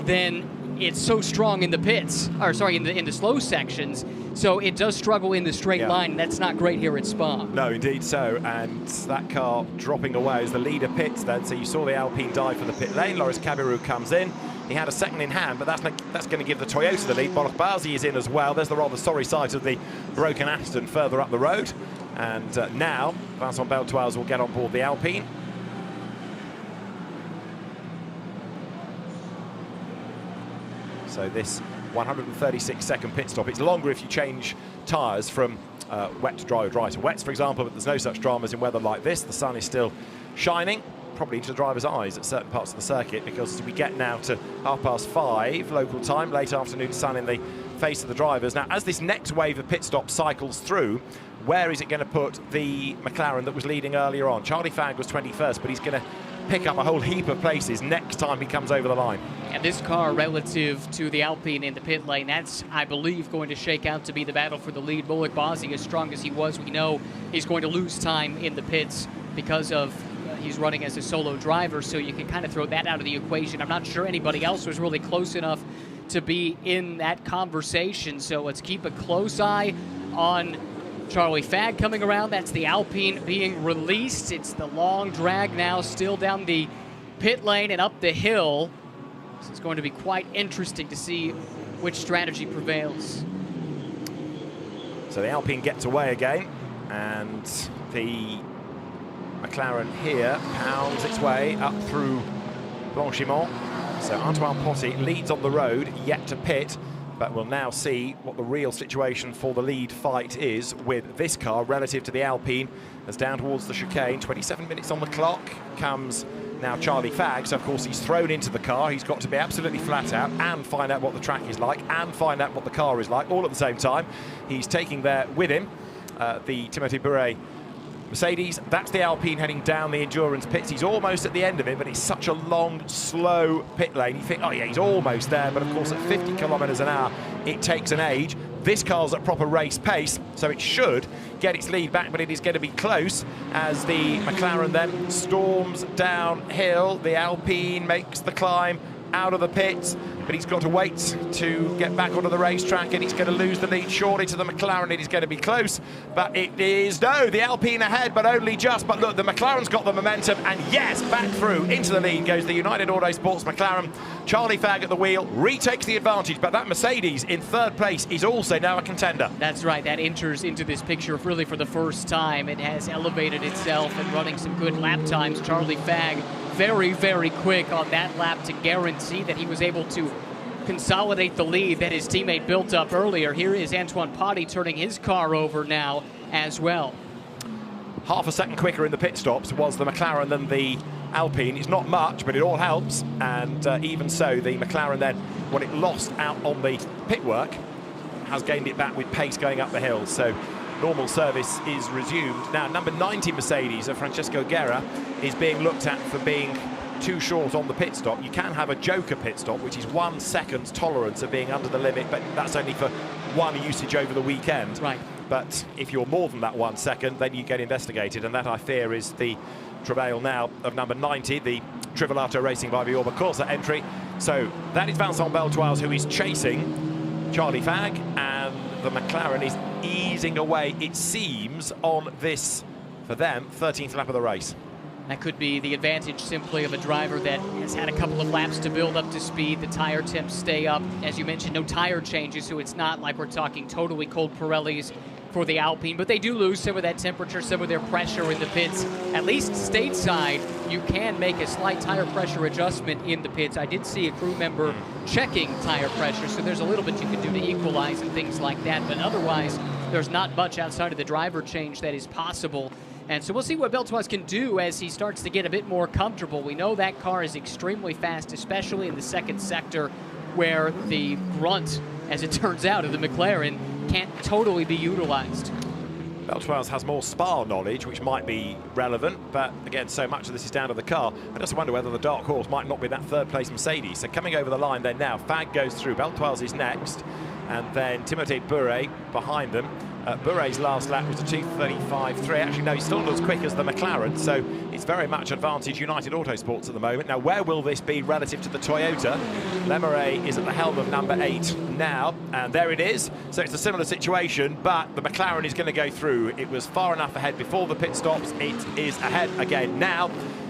then it's so strong in the pits, or sorry, in the slow sections, so it does struggle in the straight line, and that's not great here at Spa. No, indeed so, and that car dropping away as the leader pits then, so you saw the Alpine dive for the pit lane. Loris Cabirou comes in. He had a second in hand, but that's going to give the Toyota the lead. Borokbazi is in as well. There's the rather sorry sight of the broken Aston further up the road. And now, Vincent Beltoise will get on board the Alpine. So this 136-second pit stop, it's longer if you change tyres from wet to dry or dry to wets, for example, but there's no such dramas in weather like this. The sun is still shining, probably into the driver's eyes at certain parts of the circuit, because we get now to 5:30 local time, late afternoon sun in the face of the drivers. Now, as this next wave of pit stops cycles through, where is it going to put the McLaren that was leading earlier on? Charlie Fagg was 21st, but he's going to pick up a whole heap of places next time he comes over the line. And this car, relative to the Alpine in the pit lane, that's, I believe, going to shake out to be the battle for the lead. Borokbazi, as strong as he was, we know he's going to lose time in the pits because of he's running as a solo driver, so you can kind of throw that out of the equation. I'm not sure anybody else was really close enough to be in that conversation, so let's keep a close eye on Charlie Fagg coming around. That's the Alpine being released. It's the long drag now, still down the pit lane and up the hill. This is going to be quite interesting to see which strategy prevails. So the Alpine gets away again, and the McLaren here pounds its way up through Blanchimont. So Antoine Potty leads on the road, yet to pit, but we'll now see what the real situation for the lead fight is with this car relative to the Alpine. As down towards the chicane, 27 minutes on the clock, comes now Charlie Fagg. So of course he's thrown into the car. He's got to be absolutely flat out and find out what the track is like and find out what the car is like all at the same time. He's taking there with him the Timothée Bouret Mercedes. That's the Alpine heading down the endurance pits. He's almost at the end of it, but it's such a long, slow pit lane. You think, oh yeah, he's almost there, but of course at 50 kilometers an hour, it takes an age. This car's at proper race pace, so it should get its lead back, but it is going to be close as the McLaren then storms downhill. The Alpine makes the climb out of the pits, but he's got to wait to get back onto the racetrack, and he's going to lose the lead surely to the McLaren. It is going to be close, but it is, no, the Alpine ahead, but only just. But look, the McLaren's got the momentum, and yes, back through into the lead goes the United Autosports McLaren. Charlie Fagg at the wheel retakes the advantage, but that Mercedes in third place is also now a contender. That's right, that enters into this picture really for the first time. It has elevated itself and running some good lap times. Charlie Fagg very, very quick on that lap to guarantee that he was able to consolidate the lead that his teammate built up earlier. Here is Antoine Potty turning his car over now as well. Half a second quicker in the pit stops was the McLaren than the Alpine. It's not much, but it all helps. And even so, the McLaren then, when it lost out on the pit work, has gained it back with pace going up the hill. So normal service is resumed. Now, number 90 Mercedes of Francesco Guerra is being looked at for being too short on the pit stop. You can have a joker pit stop, which is 1 second's tolerance of being under the limit, but that's only for one usage over the weekend. Right. But if you're more than that 1 second, then you get investigated, and that, I fear, is the travail now of number 90, the Trivelato Racing by Viorba Corsa entry. So that is Vincent Beltoise, who is chasing Charlie Fagg, and the McLaren is easing away, it seems, on this, for them, 13th lap of the race. That could be the advantage simply of a driver that has had a couple of laps to build up to speed. The tire temps stay up. As you mentioned, no tire changes, so it's not like we're talking totally cold Pirellis for the Alpine, but they do lose some of that temperature, some of their pressure in the pits. At least stateside, you can make a slight tire pressure adjustment in the pits. I did see a crew member checking tire pressure, so there's a little bit you can do to equalize and things like that, but otherwise, there's not much outside of the driver change that is possible. And so we'll see what Beltoise can do as he starts to get a bit more comfortable. We know that car is extremely fast, especially in the second sector, where the grunt, as it turns out, of the McLaren can't totally be utilized. Beltoise has more Spa knowledge, which might be relevant, but again, so much of this is down to the car. I just wonder whether the dark horse might not be that third place Mercedes. So coming over the line then now, Fagg goes through, Beltoise is next, and then Timothée Bouret behind them. Bure's last lap was a 2:35.3. Actually, no, he's still not as quick as the McLaren, so it's very much advantage United Autosports at the moment. Now, where will this be relative to the Toyota? Lemeray is at the helm of number 8 now, and there it is. So it's a similar situation, but the McLaren is going to go through. It was far enough ahead before the pit stops. It is ahead again now.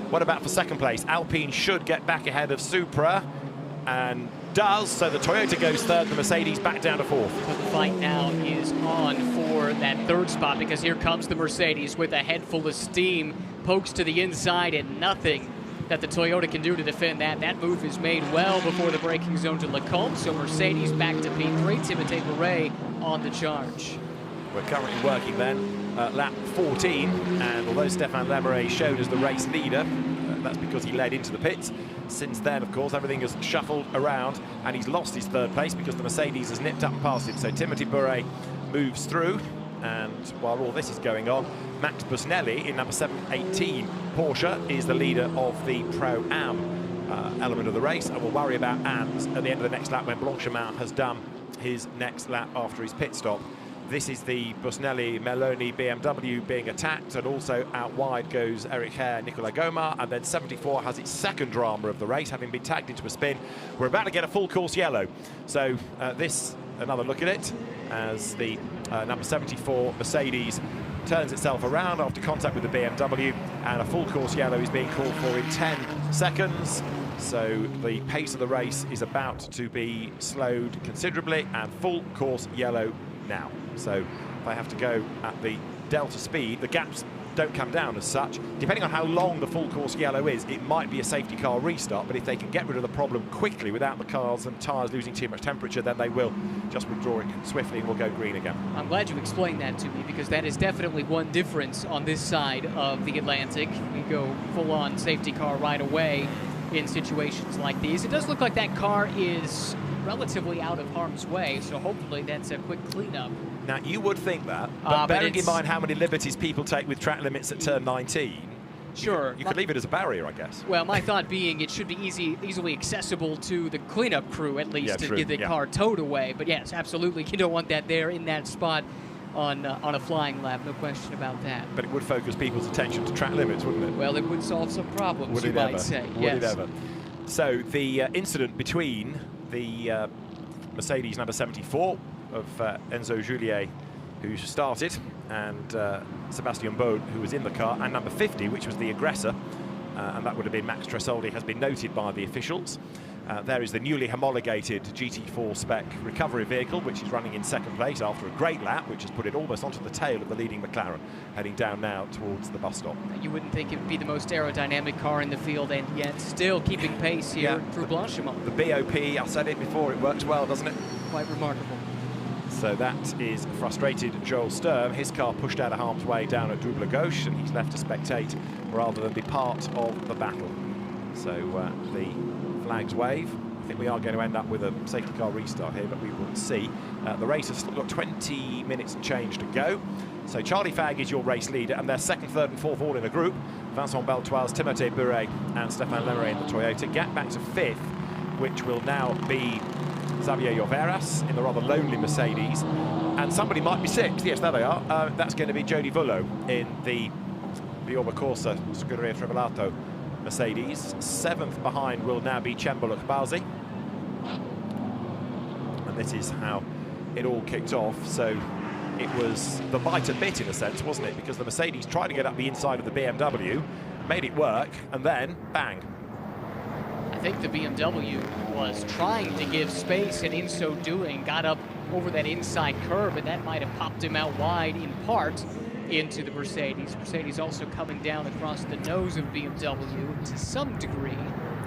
What about for second place? Alpine should get back ahead of Supra, and does, so the Toyota goes third, the Mercedes back down to fourth. But the fight now is on for that third spot, because here comes the Mercedes with a head full of steam, pokes to the inside, and nothing that the Toyota can do to defend that. That move is made well before the braking zone to Lecombe, so Mercedes back to P3, Timothée Beret on the charge. We're currently working then lap 14, and although Stéphane Lemeray showed as the race leader, that's because he led into the pits. Since then, of course, everything has shuffled around, and he's lost his third place because the Mercedes has nipped up and past him. So Timothée Beret moves through, and while all this is going on, Max Busnelli in number 718 Porsche is the leader of the Pro-Am element of the race, and we'll worry about AMS at the end of the next lap when Blanchimont has done his next lap after his pit stop. This is the Busnelli-Meloni BMW being attacked, and also out wide goes Eric Hare, Nicolas Gomar, and then 74 has its second drama of the race, having been tagged into a spin. We're about to get a full course yellow. So another look at it, as the number 74 Mercedes turns itself around after contact with the BMW, and a full course yellow is being called for in 10 seconds. So the pace of the race is about to be slowed considerably, and full course yellow now. So if I have to go at the delta speed, the gaps don't come down as such. Depending on how long the full course yellow is, it might be a safety car restart, but if they can get rid of the problem quickly without the cars and tyres losing too much temperature, then they will just withdraw it swiftly and will go green again. I'm glad you explained that to me, because that is definitely one difference on this side of the Atlantic. We go full-on safety car right away in situations like these. It does look like that car is relatively out of harm's way, so hopefully that's a quick cleanup. Now, you would think that, but bearing in mind how many liberties people take with track limits at turn 19, sure, you could leave it as a barrier, I guess. Well, my thought being it should be easily accessible to the cleanup crew, at least, to get the car towed away. But yes, absolutely, you don't want that there in that spot on a flying lap, no question about that. But it would focus people's attention to track limits, wouldn't it? Well, it would solve some problems, you might say. Would it ever? So the incident between the Mercedes number 74 of Enzo Juliet, who started, and Sebastian Bode, who was in the car, and number 50, which was the aggressor, and that would have been Max Tresoldi, has been noted by the officials. There is the newly homologated GT4 spec recovery vehicle, which is running in second place after a great lap, which has put it almost onto the tail of the leading McLaren, heading down now towards the bus stop. You wouldn't think it would be the most aerodynamic car in the field, and yet still keeping pace here through Blanchimont. The BOP, I said it before, it works well, doesn't it? Quite remarkable. So that is frustrated Joel Sturm. His car pushed out of harm's way down at Double Gauche, and he's left to spectate rather than be part of the battle. So the flags wave. I think we are going to end up with a safety car restart here, but we will see. The race has got 20 minutes and change to go. So Charlie Fagg is your race leader, and they're second, third and fourth all in a group. Vincent Beltoise, Timothée Beret and Stéphane Lemeray in the Toyota. Gap back to fifth, which will now be Xavier Lloveras in the rather lonely Mercedes. And somebody might be sixth. Yes, there they are. That's going to be Jody Vullo in the Biorba Corsa Scuderia Trevelato Mercedes. Seventh behind will now be Cembalo Kbazi. And this is how it all kicked off. So it was the bite and bit in a sense, wasn't it? Because the Mercedes tried to get up the inside of the BMW, made it work, and then bang. I think the BMW was trying to give space, and in so doing got up over that inside curve, and that might have popped him out wide in part into the Mercedes. Mercedes also coming down across the nose of BMW to some degree.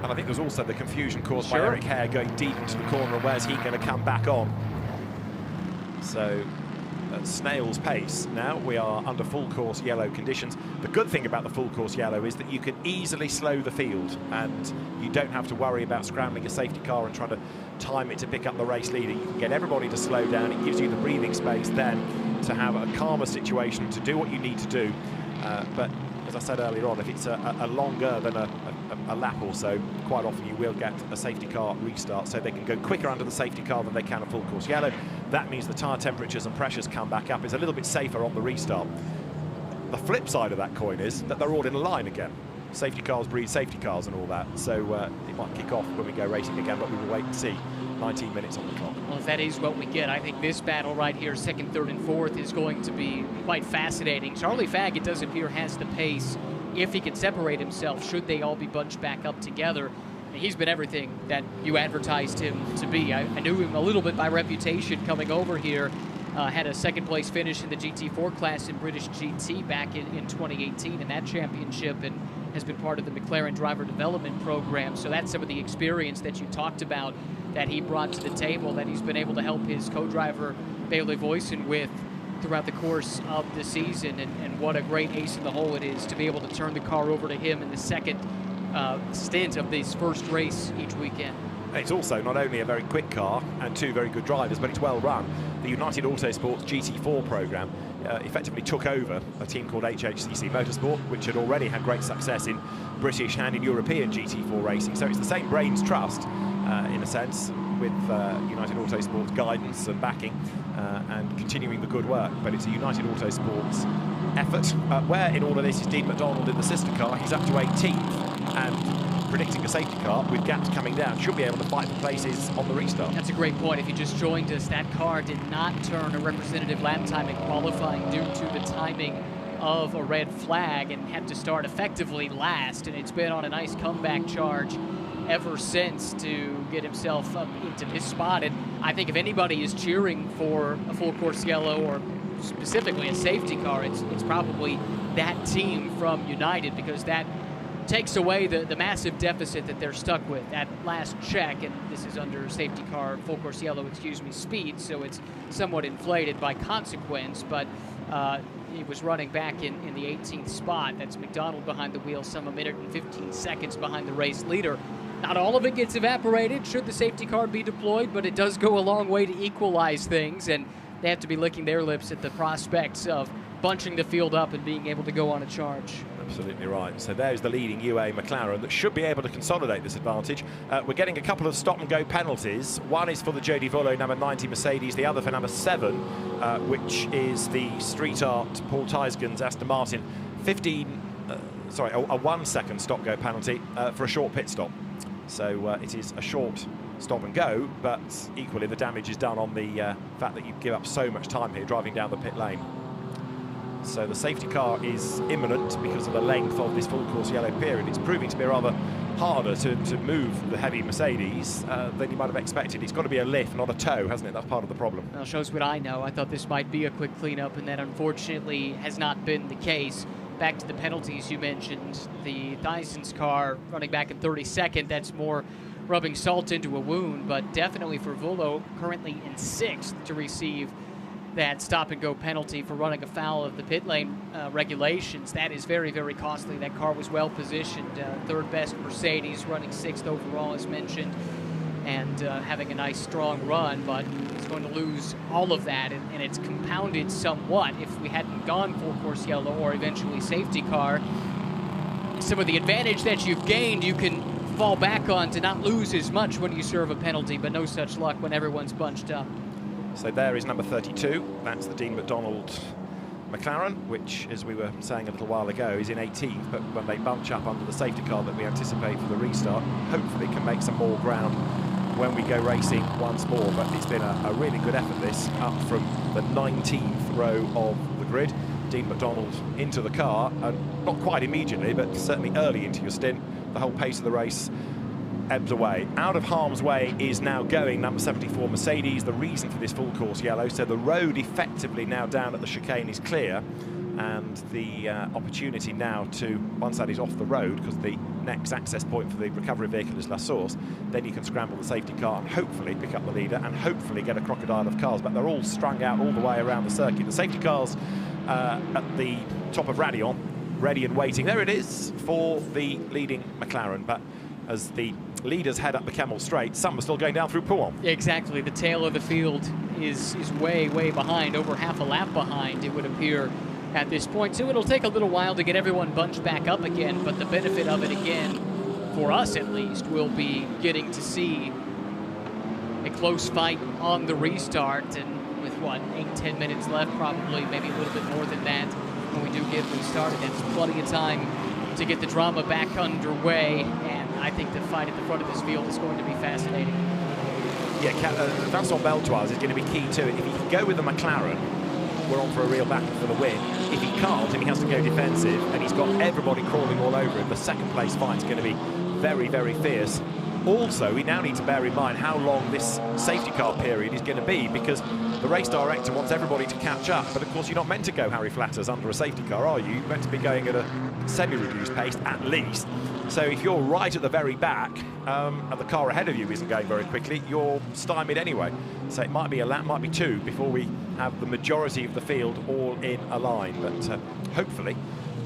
And I think there's also the confusion caused by Eric Hare going deep into the corner, and where's he going to come back on? So at snail's pace now, we are under full course yellow conditions. The good thing about the full course yellow is that you can easily slow the field, and you don't have to worry about scrambling a safety car and trying to time it to pick up the race leader. You can get everybody to slow down. It gives you the breathing space then to have a calmer situation to do what you need to do. But as I said earlier on, if it's a longer than a a lap or so, quite often you will get a safety car restart, so they can go quicker under the safety car than they can a full course yellow. That means the tyre temperatures and pressures come back up. It's a little bit safer on the restart. The flip side of that coin is that they're all in a line again. Safety cars breed safety cars and all that, so it might kick off when we go racing again, but we will wait and see. 19 minutes on the clock. Well, if that is what we get, I think this battle right here, second, third, and fourth, is going to be quite fascinating. Charlie Fagg, it does appear, has the pace if he can separate himself, should they all be bunched back up together. He's been everything that you advertised him to be. I knew him a little bit by reputation coming over here. Had a second place finish in the GT4 class in British GT back in 2018 in that championship, and has been part of the McLaren driver development program. So that's some of the experience that you talked about that he brought to the table, that he's been able to help his co-driver Bailey Voisin with throughout the course of the season. And what a great ace in the hole it is to be able to turn the car over to him in the second stint of this first race each weekend. It's also not only a very quick car and two very good drivers, but it's well run. The United Autosports GT4 program effectively took over a team called HHCC Motorsport, which had already had great success in British and in European GT4 racing. So it's the same brains trust, in a sense, with United Autosports guidance and backing and continuing the good work. But it's a United Autosports effort, where in all of this is Dean McDonald in the sister car. He's up to 18th and predicting a safety car with gaps coming down, should be able to fight for places on the restart. That's a great point. If you just joined us, that car did not turn a representative lap time in qualifying due to the timing of a red flag and had to start effectively last, and it's been on a nice comeback charge ever since to get himself up into this spot. And I think if anybody is cheering for a full course yellow or specifically a safety car, it's probably that team from United, because that takes away the massive deficit that they're stuck with at last check, and this is under safety car, full course yellow, speed, so it's somewhat inflated by consequence, but he was running back in the 18th spot. That's McDonald behind the wheel, some a minute and 15 seconds behind the race leader. Not all of it gets evaporated should the safety car be deployed, but it does go a long way to equalize things, and they have to be licking their lips at the prospects of bunching the field up and being able to go on a charge. Absolutely right. So there's the leading UA McLaren that should be able to consolidate this advantage. We're getting a couple of stop-and-go penalties. One is for the Jody Volo number 90 Mercedes, the other for number 7, which is the Street Art Paul Teisgen's Aston Martin. A 1 second stop-go penalty for a short pit stop. So it is a short stop and go, but equally the damage is done on the fact that you give up so much time here driving down the pit lane. So the safety car is imminent because of the length of this full course yellow period. It's proving to be rather harder to move the heavy Mercedes than you might have expected. It's got to be a lift, not a tow, hasn't it? That's part of the problem. Well, shows what I know. I thought this might be a quick cleanup, and that unfortunately has not been the case. Back to the penalties you mentioned, the Tyson's car running back in 32nd, that's more rubbing salt into a wound, but definitely for Volo, currently in 6th to receive that stop-and-go penalty for running afoul of the pit lane regulations. That is very, very costly. That car was well-positioned, third-best Mercedes, running 6th overall, as mentioned, and having a nice, strong run, but it's going to lose all of that, and it's compounded somewhat. If we hadn't gone full-course yellow or eventually safety car, some of the advantage that you've gained, you can fall back on to not lose as much when you serve a penalty, but no such luck when everyone's bunched up. So there is number 32. That's the Dean McDonald McLaren, which, as we were saying a little while ago, is in 18th. But when they bunch up under the safety car that we anticipate for the restart, hopefully can make some more ground when we go racing once more. But it's been a really good effort, this, up from the 19th row of the grid. Dean McDonald into the car, and not quite immediately, but certainly early into your stint. The whole pace of the race ebbs away. Out of harm's way is now going number 74 Mercedes, the reason for this full course yellow. So the road effectively now down at the chicane is clear, and the opportunity now to, once that is off the road, because the next access point for the recovery vehicle is La Source, then you can scramble the safety car and hopefully pick up the leader and hopefully get a crocodile of cars. But they're all strung out all the way around the circuit. The safety cars at the top of Ardennes, ready and waiting. There it is for the leading McLaren. But as the leaders head up the Camel Straight, some are still going down through Pouhon. Exactly. The tail of the field is way, way behind, over half a lap behind, it would appear at this point. So it'll take a little while to get everyone bunched back up again, but the benefit of it, again, for us at least, we'll be getting to see a close fight on the restart, and with what, 8-10 minutes left, probably maybe a little bit more than that when we do get restarted. That's plenty of time to get the drama back underway, and I think the fight at the front of this field is going to be fascinating. Yeah, Vincent Beltoise is going to be key to it. If he can go with the McLaren, we're on for a real battle for the win. If he can't, and he has to go defensive, and he's got everybody crawling all over him, the second place fight is going to be very, very fierce. Also, we now need to bear in mind how long this safety car period is going to be, because the race director wants everybody to catch up, but of course you're not meant to go Harry Flatters under a safety car, are you? You're meant to be going at a semi-reduced pace at least. So if you're right at the very back and the car ahead of you isn't going very quickly, you're stymied anyway. So it might be a lap, might be two, before we have the majority of the field all in a line. But hopefully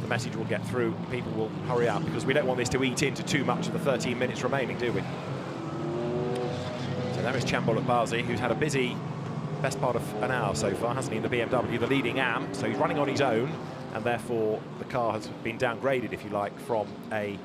the message will get through, people will hurry up, because we don't want this to eat into too much of the 13 minutes remaining, do we? So there is Chambol at Barzi, who's had a busy best part of an hour so far, hasn't he, in the BMW, the leading AM. So he's running on his own, and therefore the car has been downgraded, if you like, from a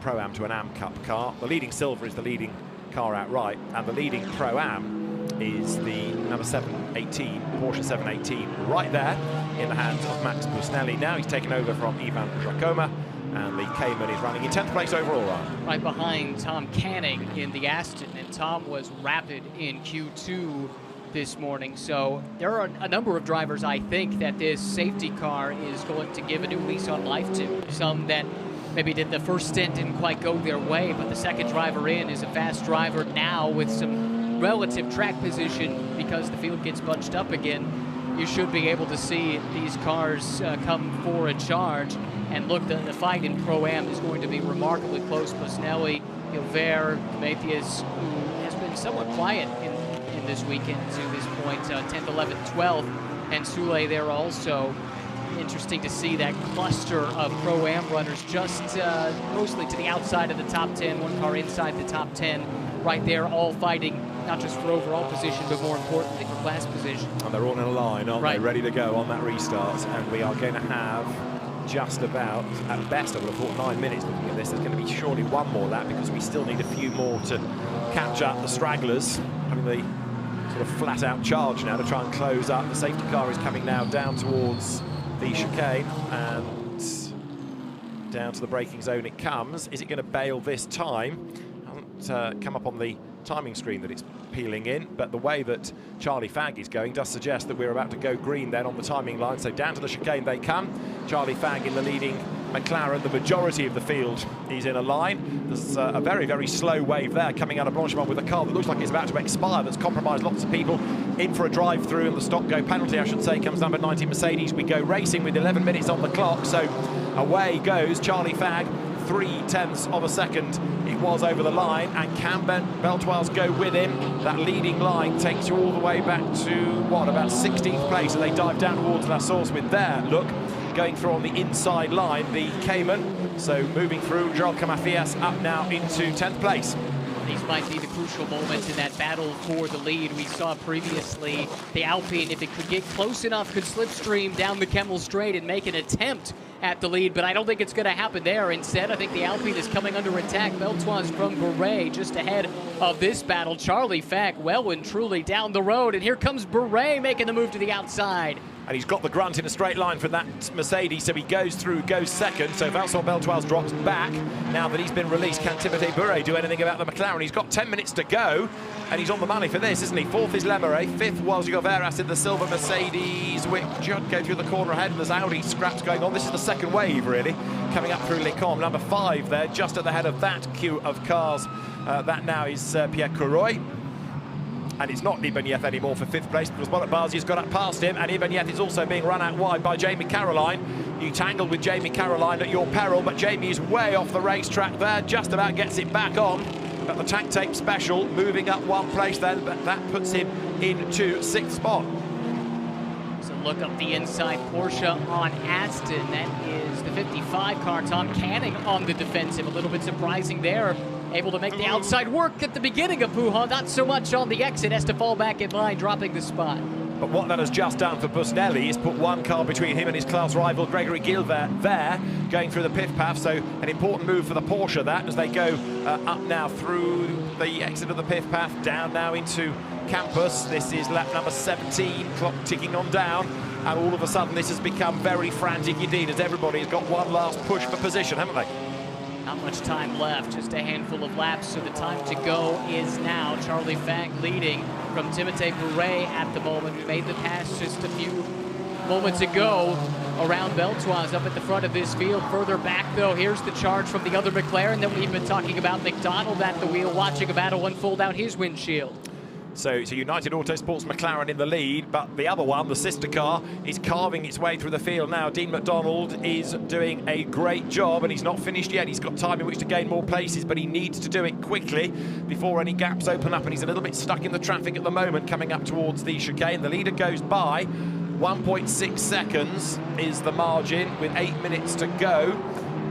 Pro-Am to an AM Cup car. The leading silver is the leading car outright, and the leading Pro-Am is the number 718, Porsche 718, right there in the hands of Max Busnelli. Now he's taken over from Ivan Jacoma, and the Cayman is running in 10th place overall. Right behind Tom Canning in the Aston, and Tom was rapid in Q2 this morning. So there are a number of drivers, I think, that this safety car is going to give a new lease on life to. Some that maybe did the first stint didn't quite go their way, but the second driver in is a fast driver now with some relative track position because the field gets bunched up again. You should be able to see these cars come for a charge. And look, the fight in Pro-Am is going to be remarkably close. Busnelli, Hilver, Mathias, who has been somewhat quiet in this weekend to this point, 10th, 11th, 12th, and Soule there also. Interesting to see that cluster of Pro-Am runners just mostly to the outside of the top 10, one car inside the top 10, right there, all fighting not just for overall position, but more importantly for class position. And they're all in a line, aren't they, ready to go on that restart, and we are going to have just about, at best, I would have thought 9 minutes looking at this. There's going to be surely one more lap, because we still need a few more to catch up the stragglers, having the sort of flat-out charge now to try and close up. The safety car is coming now down towards the chicane, and down to the braking zone it comes. Is it going to bail this time? Hasn't come up on the timing screen that it's peeling in, but the way that Charlie Fagg is going does suggest that we're about to go green then on the timing line. So down to the chicane they come. Charlie Fagg in the leading McLaren. The majority of the field is in a line. There's a very, very slow wave there coming out of Blanchimont with a car that looks like it's about to expire, that's compromised lots of people. In for a drive-through, and the stop-go penalty, I should say, comes number 90 Mercedes. We go racing with 11 minutes on the clock, so away goes Charlie Fagg. 0.3 of a second it was over the line, and can Beltoise go with him? That leading line takes you all the way back to, what, about 16th place, and they dive down towards La Source with their look going through on the inside line, the Cayman. So moving through, Joel Camafias up now into 10th place. These might be the crucial moments in that battle for the lead. We saw previously the Alpine, if it could get close enough, could slipstream down the Kemmel Straight and make an attempt at the lead, but I don't think it's going to happen there. Instead, I think the Alpine is coming under attack. Beltoise from Beret just ahead of this battle. Charlie Fagg well and truly down the road, and here comes Beret making the move to the outside. And he's got the grunt in a straight line from that Mercedes, so he goes through, goes second. So Vincent Beltoise drops back. Now that he's been released, can Timothée Beret do anything about the McLaren? He's got 10 minutes to go, and he's on the money for this, isn't he? Fourth is Lemeray, fifth was Joveras in the silver Mercedes, which should go through the corner ahead, and there's Audi scraps going on. This is the second wave, really, coming up through Les Combes. Number 5 there, just at the head of that queue of cars. That now is Pierre Courroy. And it's not Ibanez anymore for 5th place, because Bonnet Barzi has got up past him, and Ibanez is also being run out wide by Jamie Caroline. You tangled with Jamie Caroline at your peril, but Jamie is way off the racetrack there, just about gets it back on. But the tank tape special moving up one place then, but that puts him into 6th spot. So look up the inside Porsche on Aston. That is the 55 car. Tom Canning on the defensive. A little bit surprising there. Able to make the outside work at the beginning of Pouhon, not so much on the exit, has to fall back in line, dropping the spot. But what that has just done for Busnelli is put one car between him and his class rival Gregory Gilbert there, going through the pif-paf. So an important move for the Porsche, that, as they go up now through the exit of the pif-paf, down now into Campus. This is lap number 17, clock ticking on down. And all of a sudden this has become very frantic indeed, as everybody has got one last push for position, haven't they? Not much time left, just a handful of laps, so the time to go is now. Charlie Fag leading from Timothée Bouret at the moment, who made the pass just a few moments ago around Beltoise up at the front of this field. Further back, though, here's the charge from the other McLaren that we've been talking about, McDonald at the wheel, watching a battle unfold out his windshield. So it's a United Autosports McLaren in the lead, but the other one, the sister car, is carving its way through the field now. Dean McDonald is doing a great job, and he's not finished yet. He's got time in which to gain more places, but he needs to do it quickly before any gaps open up, and he's a little bit stuck in the traffic at the moment coming up towards the chicane. The leader goes by. 1.6 seconds is the margin with 8 minutes to go.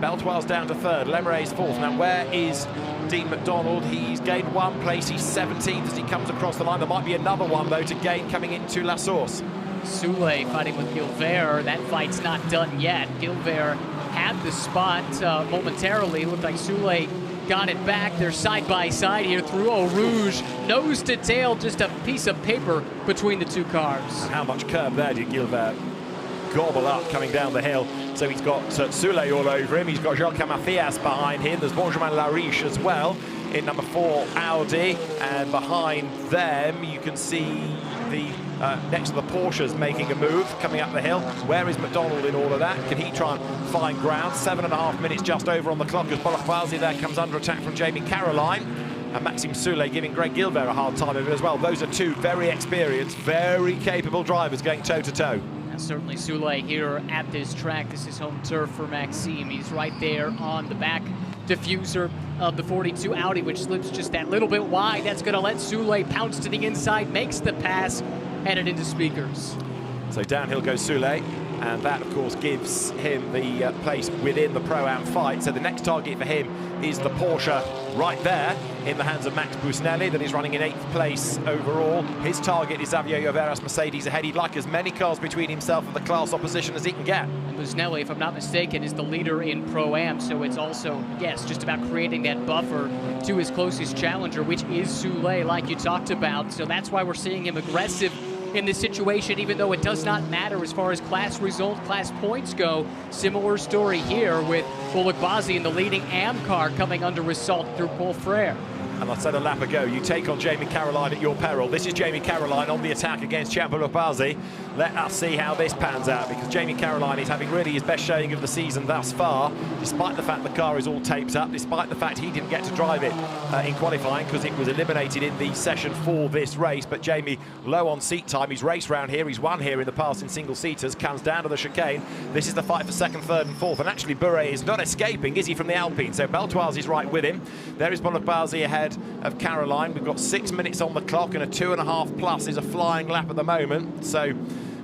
Beltoise down to third, Lemeray's fourth. Now, where is Dean McDonald? He's gained one place, he's 17th as he comes across the line. There might be another one, though, to gain coming into La Source. Soule fighting with Gilbert. That fight's not done yet. Gilbert had the spot momentarily. It looked like Soule got it back. They're side by side here through Eau Rouge. Nose to tail, just a piece of paper between the two cars. And how much curb there did Gilbert gobble up coming down the hill? So he's got Soule all over him. He's got Jacques Mathias behind him. There's Benjamin Lariche as well in number 4 Audi. And behind them, you can see the next to the Porsches making a move coming up the hill. Where is McDonald in all of that? Can he try and find ground? 7.5 minutes just over on the clock as Bolokwazi there comes under attack from Jamie Caroline. And Maxime Soule giving Greg Gilbert a hard time of it as well. Those are two very experienced, very capable drivers going toe-to-toe. Certainly Soule here at this track. This is home turf for Maxime. He's right there on the back diffuser of the 42 Audi, which slips just that little bit wide. That's going to let Soule pounce to the inside, makes the pass, headed into speakers. So downhill goes Soule, and that, of course, gives him the place within the Pro-Am fight. So the next target for him is the Porsche right there in the hands of Max Busnelli, that is running in 8th place overall. His target is Xavier Lloveras Mercedes ahead. He'd like as many cars between himself and the class opposition as he can get. And Busnelli, if I'm not mistaken, is the leader in Pro-Am, so it's also, yes, just about creating that buffer to his closest challenger, which is Soule, like you talked about. So that's why we're seeing him aggressive in this situation, even though it does not matter as far as class result, class points go. Similar story here with Bolokwazi in the leading AM car coming under assault through Paul Frere. And I said a lap ago, you take on Jamie Caroline at your peril. This is Jamie Caroline on the attack against Bolokwazi. Let us see how this pans out, because Jamie Caroline is having really his best showing of the season thus far, despite the fact the car is all taped up, despite the fact he didn't get to drive it in qualifying because it was eliminated in the session for this race. But Jamie, low on seat time, he's raced round here, he's won here in the past in single-seaters, comes down to the chicane. This is the fight for second, third and fourth, and actually Bouret is not escaping, is he, from the Alpine? So Beltoise is right with him. There is Bolokwazi ahead of Caroline. We've got 6 minutes on the clock, and a 2.5 plus is a flying lap at the moment. So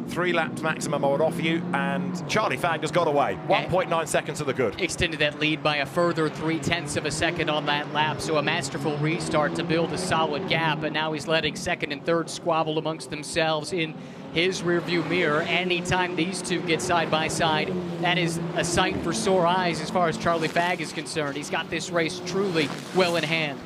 3 laps maximum I would offer you, and Charlie Fag has got away. 1.9 seconds to the good. Extended that lead by a further 0.3 of a second on that lap, so a masterful restart to build a solid gap, and now he's letting second and third squabble amongst themselves in his rearview mirror. Anytime these two get side by side, that is a sight for sore eyes as far as Charlie Fag is concerned. He's got this race truly well in hand.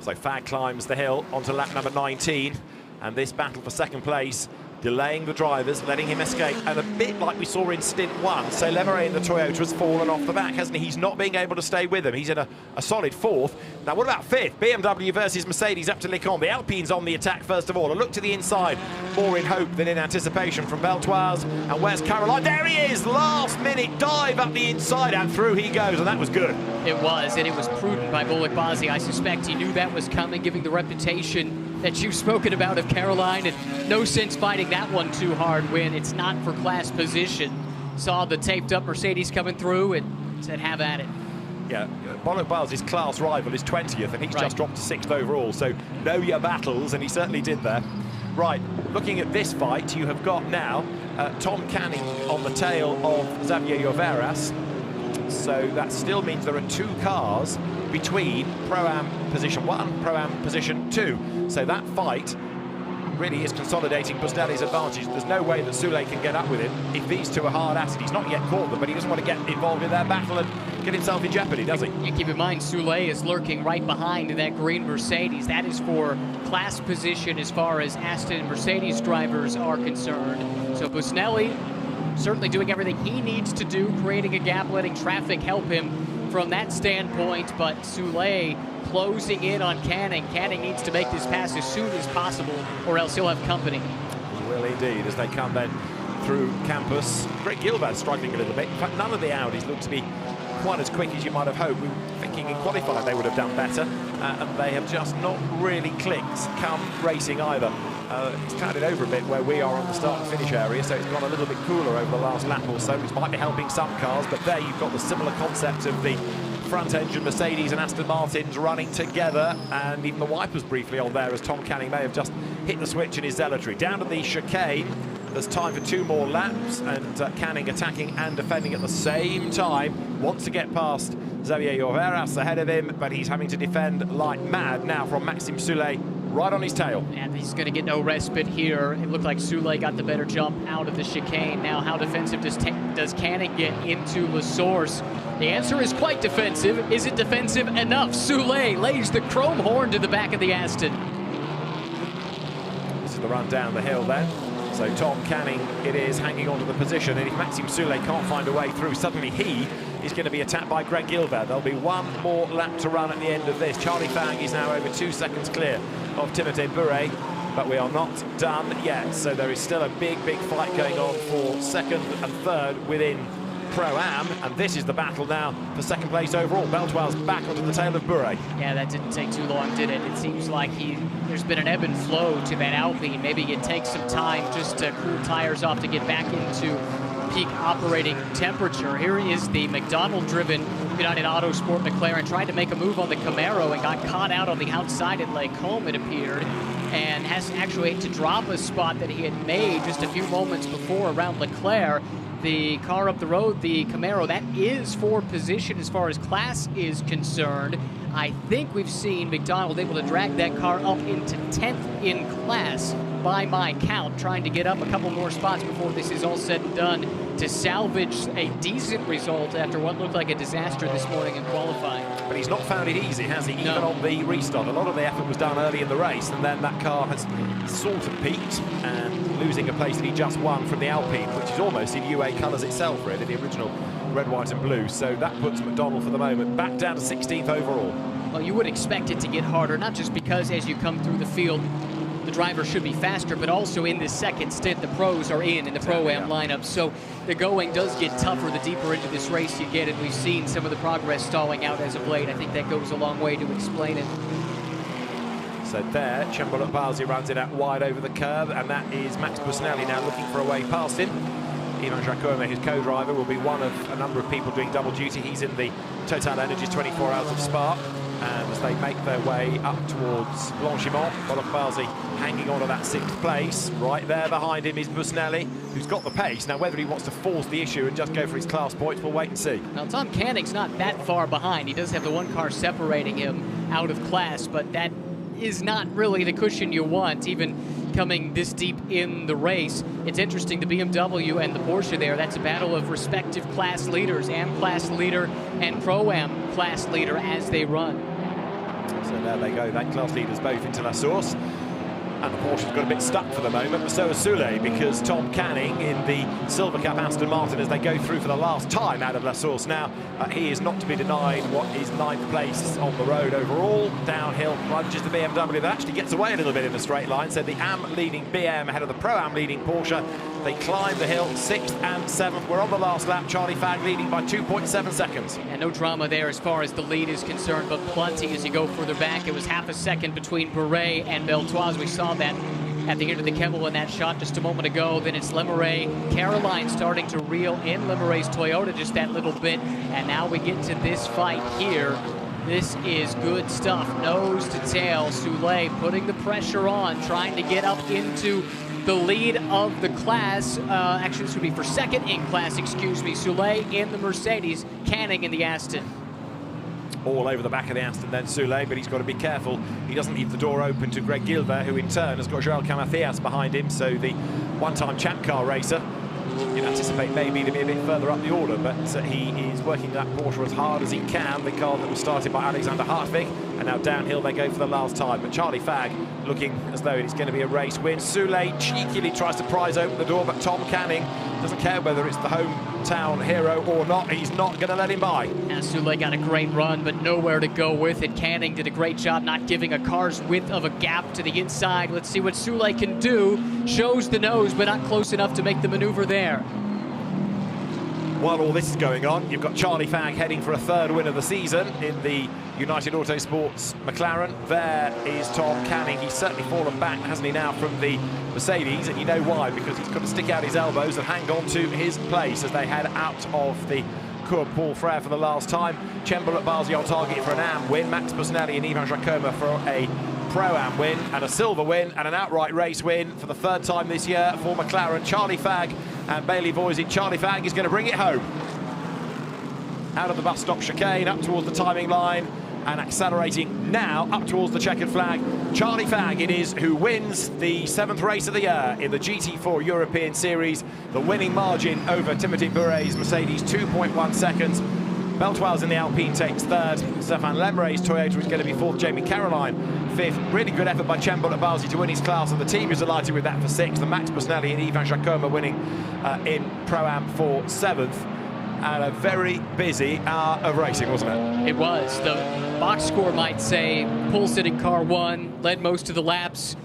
So Fag climbs the hill onto lap number 19, and this battle for second place, delaying the drivers, letting him escape, and a bit like we saw in stint 1. So Lemeray in the Toyota has fallen off the back, hasn't he? He's not being able to stay with them. He's in a solid 4th. Now, what about 5th? BMW versus Mercedes up to Lecon. The Alpine's on the attack first of all. A look to the inside, more in hope than in anticipation from Beltoise. And where's Caroline? There he is! Last minute dive up the inside, and through he goes, and that was good. It was, and it was prudent by Bolokwazi. I suspect he knew that was coming, giving the reputation that you've spoken about of Caroline, and no sense fighting that one too hard when it's not for class position. Saw the taped up Mercedes coming through and said, have at it. Yeah, Bolokwazi's class rival is 20th, and he's just dropped to 6th overall, so know your battles, and he certainly did there. Right, looking at this fight, you have got now Tom Canning on the tail of Xavier Lloveras. So that still means there are 2 cars between Pro-Am position 1, Pro-Am position 2. So that fight really is consolidating Busnelli's advantage. There's no way that Soule can get up with him if these two are hard at it. He's not yet caught them, but he doesn't want to get involved in their battle and get himself in jeopardy, does he? And keep in mind, Soule is lurking right behind that green Mercedes. That is for class position as far as Aston and Mercedes drivers are concerned. So Busnelli certainly doing everything he needs to do, creating a gap, letting traffic help him from that standpoint, but Soule closing in on Canning. Canning needs to make this pass as soon as possible, or else he'll have company. He will indeed, as they come then through campus. Greg Gilbert struggling a little bit. In fact, none of the Audis look to be quite as quick as you might have hoped. We were thinking in qualifying they would have done better, and they have just not really clicked come racing either. It's clouded over a bit where we are on the start and finish area, so it's gone a little bit cooler over the last lap or so, which might be helping some cars, but there you've got the similar concept of the front engine Mercedes and Aston Martins running together, and even the wipers briefly on there as Tom Canning may have just hit the switch in his zealotry. Down to the chicane, there's time for 2 more laps, and Canning attacking and defending at the same time. Wants to get past Xavier Lloveras ahead of him, but he's having to defend like mad now from Maxime Soule right on his tail. And he's going to get no respite here. It looked like Soule got the better jump out of the chicane. Now how defensive does Canning get into La Source? The answer is quite defensive. Is it defensive enough? Soule lays the chrome horn to the back of the Aston. This is the run down the hill then. So Tom Canning, it is, hanging on to the position, and if Maxime Soule can't find a way through, suddenly he is going to be attacked by Greg Gilbert. There'll be 1 more lap to run at the end of this. Charlie Fang is now over 2 seconds clear of Timothée Bure, but we are not done yet. So there is still a big fight going on for second and third within Pro-Am, and this is the battle now for second place overall. Beltoire's back onto the tail of Bure. Yeah, that didn't take too long, did it? It seems like there's been an ebb and flow to that Alpine. Maybe it takes some time just to cool tires off to get back into peak operating temperature. Here is the McDonald-driven United Autosport McLaren, tried to make a move on the Camaro and got caught out on the outside at Lake Home, it appeared, and has actually had to drop a spot that he had made just a few moments before around Leclerc. The car up the road, the Camaro, that is for position as far as class is concerned. I think we've seen McDonald able to drag that car up into 10th in class by my count, trying to get up a couple more spots before this is all said and done to salvage a decent result after what looked like a disaster this morning in qualifying. But he's not found it easy, has he? Even on the restart. A lot of the effort was done early in the race, and then that car has sort of peaked, and losing a place that he just won from the Alpine, which is almost in UA colours itself, really, the original red, white and blue. So that puts McDonald for the moment back down to 16th overall. Well, you would expect it to get harder, not just because as you come through the field, the driver should be faster, but also in this second stint, the pros are in the Pro-Am lineup. So the going does get tougher the deeper into this race you get, and we've seen some of the progress stalling out as of late. I think that goes a long way to explain it. So there, Chamberlain Balzi runs it out wide over the curb, and that is Max Busnelli now looking for a way past him. Ivan Jacome, his co-driver, will be one of a number of people doing double duty. He's in the Total Energies 24 Hours of Spa. And as they make their way up towards Blanchimont, Balzi hanging on to that 6th place. Right there behind him is Busnelli, who's got the pace. Now, whether he wants to force the issue and just go for his class points, we'll wait and see. Now, Tom Canning's not that far behind. He does have the 1 car separating him out of class, but that is not really the cushion you want, even coming this deep in the race. It's interesting, the BMW and the Porsche there, that's a battle of respective class leaders, Am class leader and Pro-Am class leader as they run. So there they go, that class leaders both into La Source. And the Porsche's got a bit stuck for the moment, but so is Soule, because Tom Canning in the Silver Cup Aston Martin, as they go through for the last time out of La Source now, he is not to be denied what is 9th place on the road overall. Downhill plunges the BMW, that actually gets away a little bit in the straight line, so the Am leading BM ahead of the Pro-Am leading Porsche. They climb the hill, 6th and 7th. We're on the last lap, Charlie Fang leading by 2.7 seconds. And no drama there as far as the lead is concerned, but plenty as you go further back. It was half a second between Bure and Beltoise. We saw that at the end of the Kemmel in that shot just a moment ago. Then it's Lemeray, Caroline starting to reel in Lemeray's Toyota just that little bit. And now we get to this fight here. This is good stuff, nose to tail. Soule putting the pressure on, trying to get up into the lead of the class. Actually, this would be for second in class, excuse me. Soule in the Mercedes, Canning in the Aston. all over the back of the Aston then Soulé, but he's got to be careful he doesn't leave the door open to Greg Gilbert, who in turn has got Joel Camathias behind him, so the one-time champ car racer you'd anticipate maybe to be a bit further up the order, but he is working that Porsche as hard as he can. The car that was started by Alexander Hartwig, and now downhill they go for the last time. But Charlie Fagg looking as though it's going to be a race win. Soulé cheekily tries to prise open the door, but Tom Canning doesn't care whether it's the hometown hero or not. He's not going to let him by. Yeah, Soulé got a great run, but nowhere to go with it. Canning did a great job not giving a car's width of a gap to the inside. Let's see what Soulé can do. Shows the nose, but not close enough to make the maneuver there. While all this is going on, you've got Charlie Fagg heading for a third win of the season in the United Autosports McLaren. There is Tom Canning. He's certainly fallen back, hasn't he, now, from the Mercedes, and you know why, because he's got to stick out his elbows and hang on to his place as they head out of the Cours Paul Frère for the last time. Chembel at Barzi on target for an AM win. Max Busnelli and Ivan Jacoma for a Pro-Am win and a silver win and an outright race win for the third time this year for McLaren. Charlie Fagg and Bailey Voisin. Charlie Fagg is going to bring it home. Out of the bus stop chicane, up towards the timing line, and accelerating now up towards the checkered flag. Charlie Fagg it is who wins the 7th race of the year in the GT4 European Series. The winning margin over Timothy Bouret's Mercedes, 2.1 seconds. Beltoise in the Alpine takes third. Stéphane Lemere's Toyota is going to be fourth. Jamie Caroline fifth. Really good effort by Chembel at Barzi to win his class, and the team is delighted with that for sixth. And Max Busnelli and Ivan Jacoma winning in Pro-Am for seventh. And a very busy hour of racing, wasn't it? It was. The box score might say pole sitting car won, led most of the laps.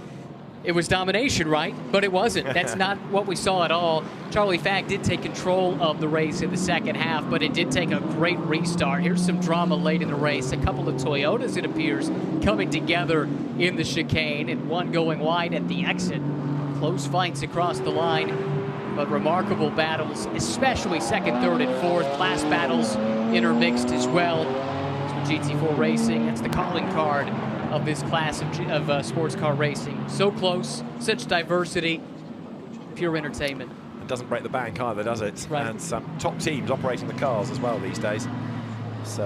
It was domination, right? But it wasn't. That's not what we saw at all. Charlie Fagg did take control of the race in the second half, but it did take a great restart. Here's some drama late in the race. A couple of Toyotas, it appears, coming together in the chicane, and one going wide at the exit. Close fights across the line, but remarkable battles, especially second, third, and fourth. Class battles intermixed as well. So GT4 racing, that's the calling card of this class of sports car racing. So close, such diversity, pure entertainment. It doesn't break the bank either, does it? Right. And some top teams operating the cars as well these days. So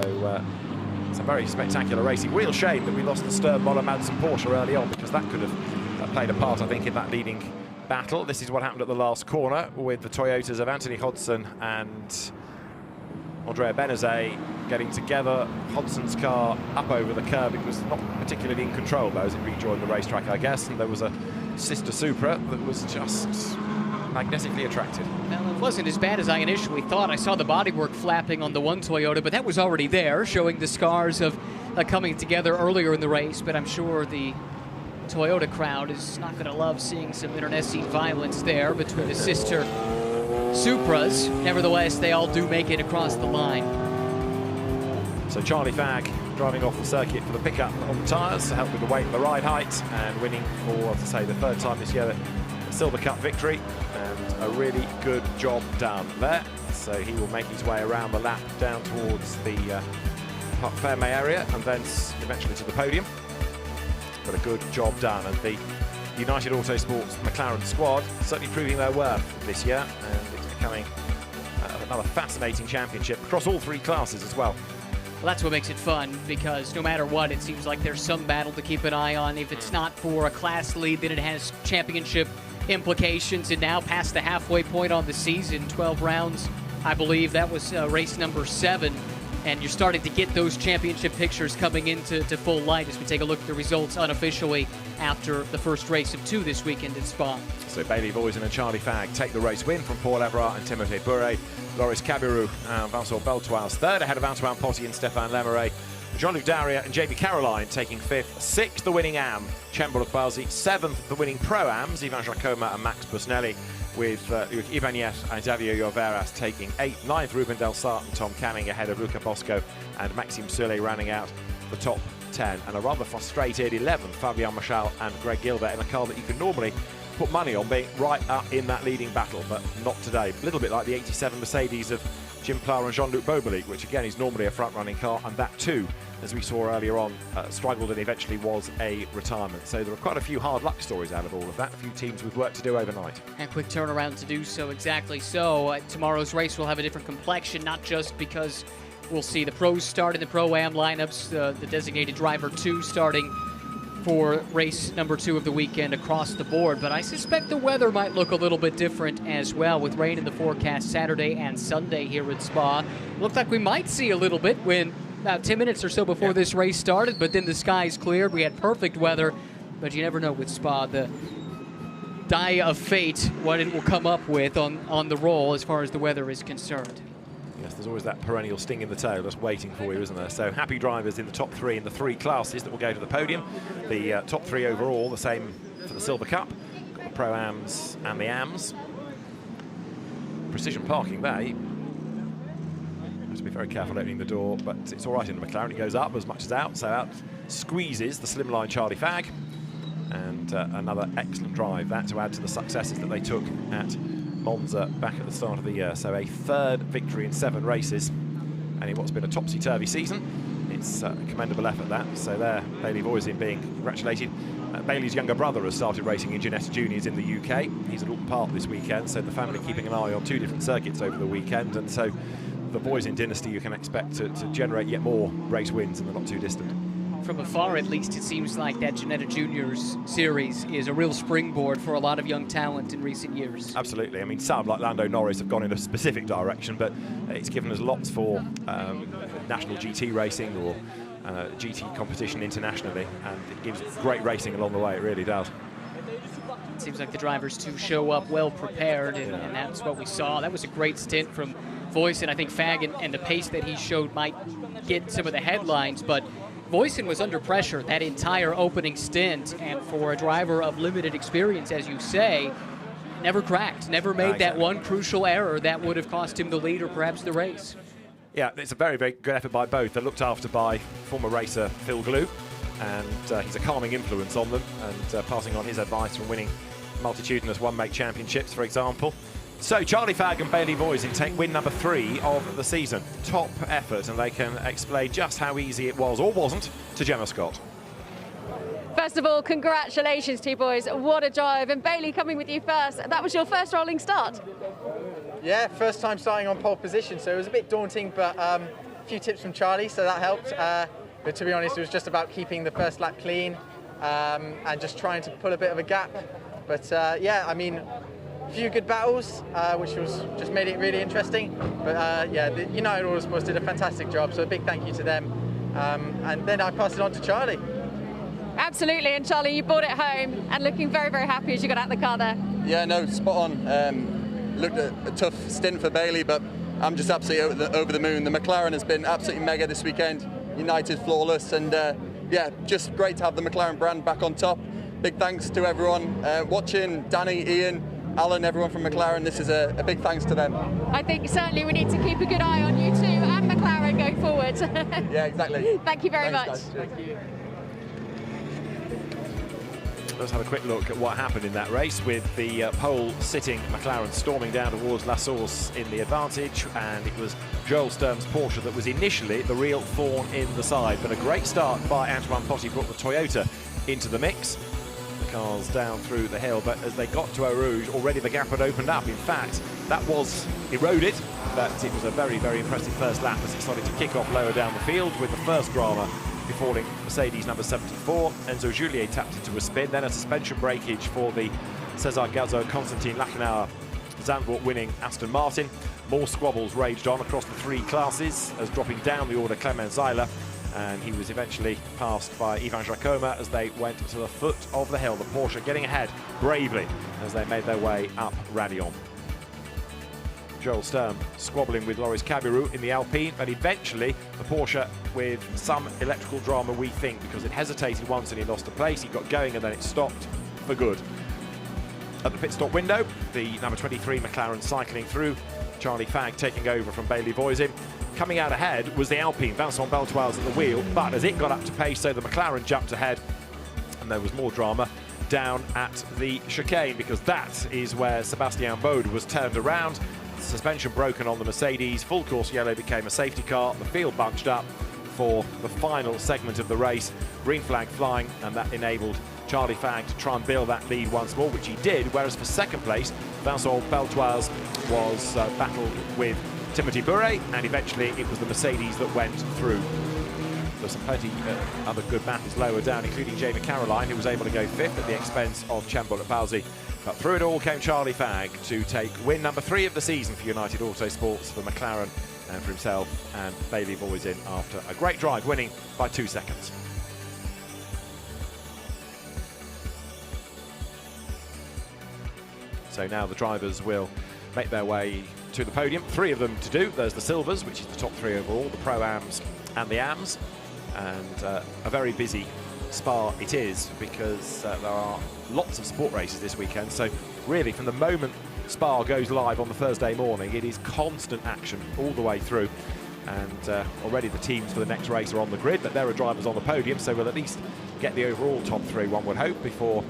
it's a very spectacular racing. Real shame that we lost the Stern Moller Madsen Porsche early on, because that could have played a part, I think, in that leading battle. This is what happened at the last corner with the Toyotas of Anthony Hodgson and Andrea Benazet getting together. Hodgson's car up over the curb. It was not particularly in control though as it rejoined the racetrack, I guess, and there was a sister Supra that was just magnetically attractive. Well, it wasn't as bad as I initially thought. I saw the bodywork flapping on the one Toyota, but that was already there, showing the scars of coming together earlier in the race. But I'm sure the Toyota crowd is not going to love seeing some internecine violence there between the sister Supras. Nevertheless, they all do make it across the line. So Charlie Fagg driving off the circuit for the pickup on the tyres to help with the weight and the ride height, and winning for, as I say, the third time this year, a Silver Cup victory, and a really good job done there. So he will make his way around the lap down towards the Parc Fermé area and then eventually to the podium. But a good job done, and the United Autosports McLaren squad certainly proving their worth this year, and it's becoming another fascinating championship across all three classes as well. Well, that's what makes it fun, because no matter what, it seems like there's some battle to keep an eye on. If it's not for a class lead, then it has championship implications. And now past the halfway point on the season, 12 rounds, I believe that was race number 7. And you're starting to get those championship pictures coming into full light as we take a look at the results unofficially after the first race of 2 this weekend in Spa. So Bailey Voisin and Charlie Fagg take the race win from Paul Everard and Timothée Bouret. Loris Cabirou and Vincent Beltoise third, ahead of Antoine Potti and Stéphane Lemeret. Jean-Luc Daria and Jamie Caroline taking 5th, 6th the winning AM, Chembel of Barzi, 7th the winning Pro-Ams, Ivan Jacoma and Max Busnelli, with Ibanez and Xavier Lloveras taking 8th, 9th Ruben Del Sart and Tom Canning ahead of Luca Bosco and Maxime Soulé rounding out the top 10. And a rather frustrated 11th, Fabien Machal and Greg Gilbert in a car that you can normally put money on being right up in that leading battle, but not today. A little bit like the 87 Mercedes of Jim Plough and Jean-Luc Beaubelic, which again is normally a front-running car, and that too, as we saw earlier on, struggled and eventually was a retirement. So there are quite a few hard luck stories out of all of that, a few teams with work to do overnight. And quick turnaround to do so, exactly so. Tomorrow's race will have a different complexion, not just because we'll see the pros start in the Pro-Am lineups, the designated driver 2 starting for race number 2 of the weekend across the board. But I suspect the weather might look a little bit different as well, with rain in the forecast Saturday and Sunday here at Spa. Looked like we might see a little bit when about 10 minutes or so before this race started, but then the skies cleared. We had perfect weather, but you never know with Spa, the die of fate, what it will come up with on the roll as far as the weather is concerned. Yes, there's always that perennial sting in the tail just waiting for you, isn't there? So happy drivers in the top 3 in the 3 classes that will go to the podium. The top 3 overall, the same for the Silver Cup. Got the Pro-Ams and the Ams. Precision parking bay. Have to be very careful opening the door, but it's all right in the McLaren. It goes up as much as out, so out squeezes the slimline Charlie Fagg. And another excellent drive, that to add to the successes that they took at Monza back at the start of the year. So a 3rd victory in 7 races, and in what's been a topsy-turvy season. It's a commendable effort, that. So there, Bailey Voisin being congratulated. Bailey's younger brother has started racing in Ginetta Juniors in the UK. He's at Alton Park this weekend, so the family keeping an eye on 2 different circuits over the weekend. And so the Voisin dynasty, you can expect to generate yet more race wins in the not too distant. From afar, at least, it seems like that Ginetta Juniors series is a real springboard for a lot of young talent in recent years. Absolutely. I mean, some like Lando Norris have gone in a specific direction, but it's given us lots for national GT racing or GT competition internationally, and it gives great racing along the way. It really does. It seems like the drivers too show up well prepared, and that's what we saw. That was a great stint from Voisin. I think Fagg and the pace that he showed might get some of the headlines, but Voisin was under pressure that entire opening stint, and for a driver of limited experience, as you say, never cracked, never made that one crucial error that would have cost him the lead or perhaps the race. Yeah, it's a very, very good effort by both. They're looked after by former racer Phil Glue, and he's a calming influence on them, and passing on his advice from winning multitudinous one-make championships, for example. So Charlie Fagg and Bailey Voisin take win number 3 of the season. Top effort, and they can explain just how easy it was, or wasn't, to Gemma Scott. First of all, congratulations to you boys. What a drive. And Bailey, coming with you first, that was your first rolling start? Yeah, first time starting on pole position, so it was a bit daunting, but a few tips from Charlie, so that helped. But to be honest, it was just about keeping the first lap clean and just trying to pull a bit of a gap. But yeah, I mean, a few good battles, which was just made it really interesting. But yeah, the United Autosports did a fantastic job, so a big thank you to them. And then I passed it on to Charlie. Absolutely, and Charlie, you brought it home and looking very, very happy as you got out of the car there. Yeah, no, spot on. Looked at a tough stint for Bailey, but I'm just absolutely over the moon. The McLaren has been absolutely mega this weekend. United flawless, and yeah, just great to have the McLaren brand back on top. Big thanks to everyone watching, Danny, Ian, Alan, everyone from McLaren. This is a big thanks to them. I think certainly we need to keep a good eye on you too and McLaren going forward. Yeah, exactly. Thank you very much. Thank you. Let's have a quick look at what happened in that race, with the pole-sitting McLaren storming down towards La Source in the advantage, and it was Joel Sturm's Porsche that was initially the real thorn in the side. But a great start by Antoine Potty brought the Toyota into the mix. The cars down through the hill, but as they got to Eau Rouge, already the gap had opened up. In fact, that was eroded, but it was a very, very impressive first lap as it started to kick off lower down the field, with the first drama befalling Mercedes number 74. Enzo Juliet tapped into a spin, then a suspension breakage for the Cesar Gazzo Constantin Lachenauer Zandvoort winning Aston Martin. More squabbles raged on across the 3 classes, as dropping down the order Clement Zeiler, and he was eventually passed by Ivan Jacoma as they went to the foot of the hill. The Porsche getting ahead bravely as they made their way up Radion. Joel Sturm squabbling with Loris Cabiru in the Alpine, but eventually the Porsche with some electrical drama, we think, because it hesitated once and he lost a place. He got going and then it stopped for good. At the pit stop window, the number 23 McLaren cycling through, Charlie Fagg taking over from Bailey Voisin. Coming out ahead was the Alpine, Vincent Beltoise at the wheel, but as it got up to pace, so the McLaren jumped ahead, and there was more drama down at the chicane, because that is where Sebastian Bode was turned around. Suspension broken on the Mercedes, full course yellow became a safety car, the field bunched up for the final segment of the race, green flag flying, and that enabled Charlie Fagg to try and build that lead once more, which he did, whereas for second place, Vincent Beltoise was battled with Timothy Bure, and eventually it was the Mercedes that went through. There's some plenty other good battles lower down, including Jamie Caroline, who was able to go 5th at the expense of Chambol Palsy. But through it all came Charlie Fagg to take win number 3 of the season for United Autosports, for McLaren, and for himself and Bailey Voisin after a great drive, winning by 2 seconds. So now the drivers will make their way to the podium. 3 of them to do. There's the Silvers, which is the top 3 overall, the Pro-Ams and the AMs. And a very busy Spa it is, because there are lots of sport races this weekend. So really, from the moment Spa goes live on the Thursday morning, it is constant action all the way through. And already the teams for the next race are on the grid, but there are drivers on the podium, so we'll at least get the overall top 3, one would hope, before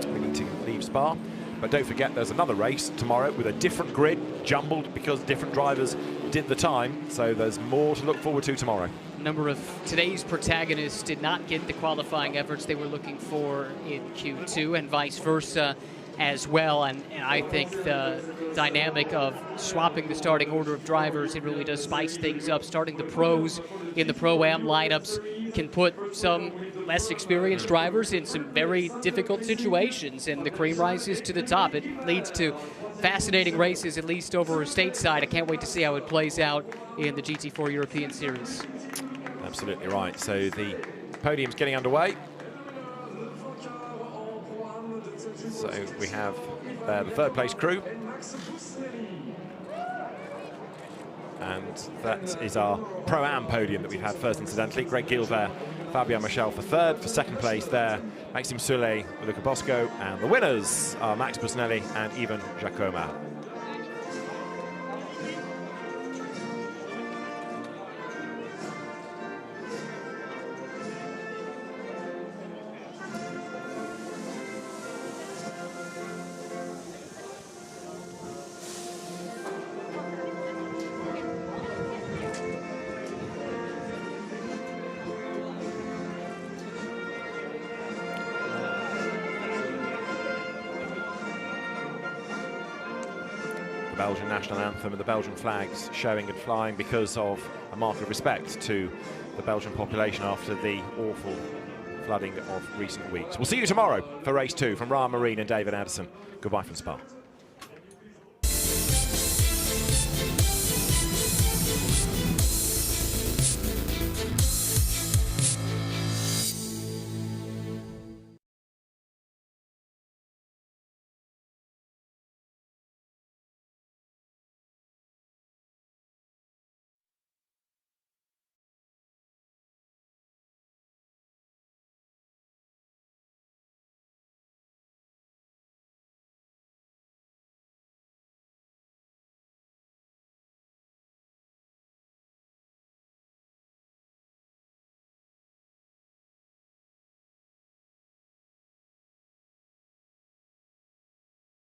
we need to leave Spa. But don't forget, there's another race tomorrow with a different grid, jumbled because different drivers did the time. So there's more to look forward to tomorrow. A number of today's protagonists did not get the qualifying efforts they were looking for in Q2, and vice versa as well. And I think the dynamic of swapping the starting order of drivers, it really does spice things up. Starting the pros in the Pro-Am lineups can put some less experienced drivers in some very difficult situations, and the cream rises to the top. It leads to fascinating races, at least over stateside. I can't wait to see how it plays out in the GT4 European Series. Absolutely right. So the podium's getting underway. So we have the 3rd place crew. And that is our Pro-Am podium that we've had first, incidentally. Greg Gilbert, Fabien Michel for 3rd. For 2nd place there, Maxime Soulet, Luca Bosco. And the winners are Max Busnelli and Ivan Jacoma. Belgian national anthem and the Belgian flags showing and flying because of a mark of respect to the Belgian population after the awful flooding of recent weeks. We'll see you tomorrow for race 2 from Ryan Marine and David Addison. Goodbye from Spa.